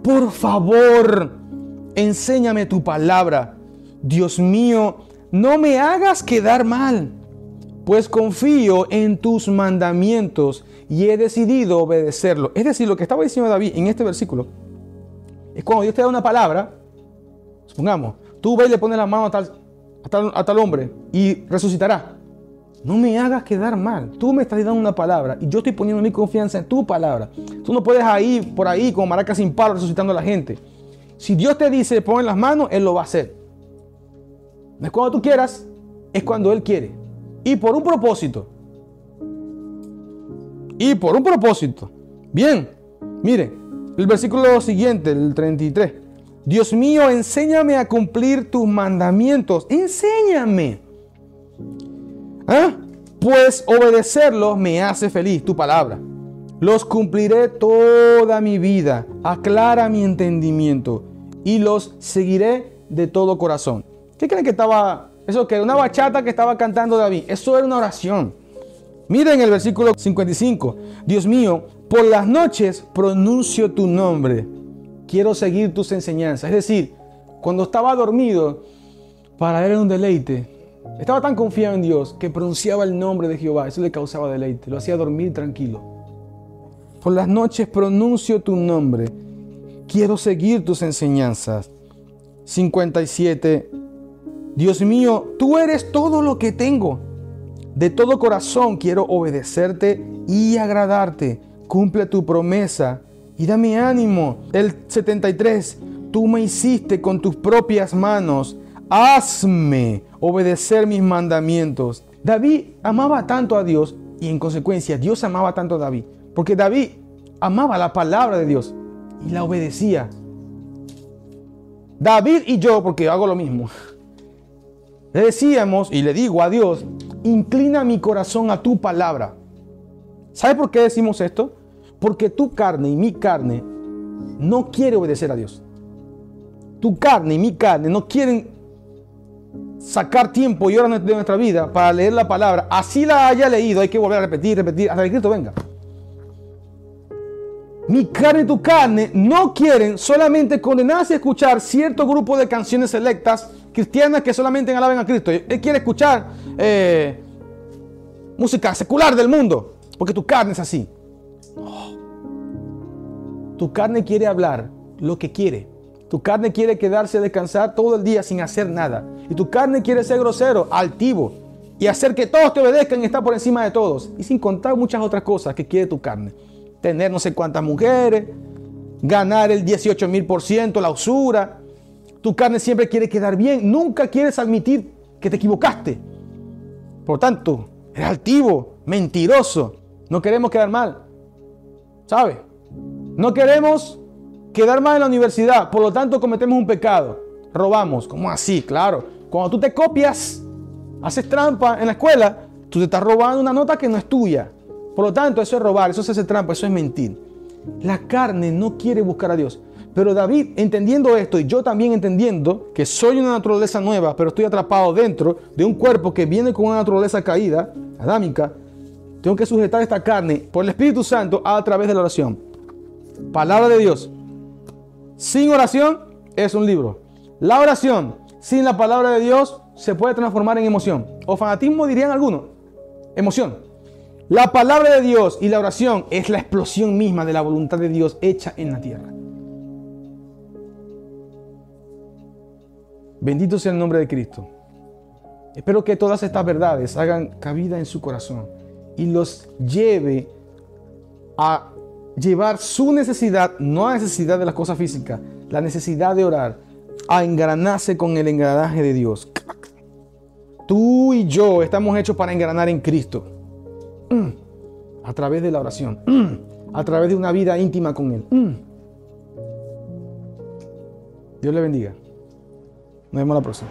Por favor, enséñame tu palabra. Dios mío, no me hagas quedar mal, pues confío en tus mandamientos y he decidido obedecerlo. Es decir, lo que estaba diciendo David en este versículo es cuando Dios te da una palabra, supongamos, tú ves y le pones la mano a tal hombre y resucitará. No me hagas quedar mal. Tú me estás dando una palabra y yo estoy poniendo mi confianza en tu palabra. Tú no puedes ir por ahí como maraca sin palo resucitando a la gente. Si Dios te dice pon las manos, Él lo va a hacer. No es cuando tú quieras, es cuando Él quiere. Y por un propósito. Bien, miren, el versículo siguiente, el 33. Dios mío, enséñame a cumplir tus mandamientos. Enséñame. Pues obedecerlos me hace feliz, tu palabra. Los cumpliré toda mi vida. Aclara mi entendimiento y los seguiré de todo corazón. ¿Qué creen que estaba? Eso que era una bachata que estaba cantando David. Eso era una oración. Miren el versículo 55. Dios mío, por las noches pronuncio tu nombre. Quiero seguir tus enseñanzas. Es decir, cuando estaba dormido, para él era un deleite. Estaba tan confiado en Dios que pronunciaba el nombre de Jehová. Eso le causaba deleite. Lo hacía dormir tranquilo. Por las noches pronuncio tu nombre. Quiero seguir tus enseñanzas. 57. Dios mío, tú eres todo lo que tengo. De todo corazón quiero obedecerte y agradarte. Cumple tu promesa y dame ánimo. El 73. Tú me hiciste con tus propias manos. Hazme obedecer mis mandamientos. David amaba tanto a Dios y en consecuencia Dios amaba tanto a David. Porque David amaba la palabra de Dios y la obedecía. David y yo, porque hago lo mismo, le decíamos y le digo a Dios, inclina mi corazón a tu palabra. ¿Sabe por qué decimos esto? Porque tu carne y mi carne no quiere obedecer a Dios. Tu carne y mi carne no quieren sacar tiempo y horas de nuestra vida para leer la palabra. Así la haya leído, hay que volver a repetir, hasta que Cristo venga. Mi carne y tu carne no quieren solamente condenarse a escuchar cierto grupo de canciones selectas cristianas que solamente alaben a Cristo. Él quiere escuchar música secular del mundo, porque tu carne es así. Oh. Tu carne quiere hablar lo que quiere. Tu carne quiere quedarse a descansar todo el día sin hacer nada. Y tu carne quiere ser grosero, altivo y hacer que todos te obedezcan y estar por encima de todos. Y sin contar muchas otras cosas que quiere tu carne. Tener no sé cuántas mujeres, ganar el 18,000%, la usura. Tu carne siempre quiere quedar bien. Nunca quieres admitir que te equivocaste. Por lo tanto, eres altivo, mentiroso. No queremos quedar mal. ¿Sabe? No queremos quedar mal en la universidad. Por lo tanto, cometemos un pecado. Robamos. ¿Cómo así? Claro. Cuando tú te copias, haces trampa en la escuela, tú te estás robando una nota que no es tuya. Por lo tanto, eso es robar, eso es hacer trampa, eso es mentir. La carne no quiere buscar a Dios. Pero David, entendiendo esto, y yo también entendiendo que soy una naturaleza nueva, pero estoy atrapado dentro de un cuerpo que viene con una naturaleza caída, adámica, tengo que sujetar esta carne por el Espíritu Santo a través de la oración. Palabra de Dios. Sin oración es un libro. La oración sin la palabra de Dios se puede transformar en emoción. O fanatismo dirían algunos. Emoción. La palabra de Dios y la oración es la explosión misma de la voluntad de Dios hecha en la tierra. Bendito sea el nombre de Cristo. Espero que todas estas verdades hagan cabida en su corazón y los lleve a llevar su necesidad, no la necesidad de las cosas físicas, la necesidad de orar, a engranarse con el engranaje de Dios. Tú y yo estamos hechos para engranar en Cristo. A través de la oración. A través de una vida íntima con Él. Dios le bendiga. Nos vemos la próxima.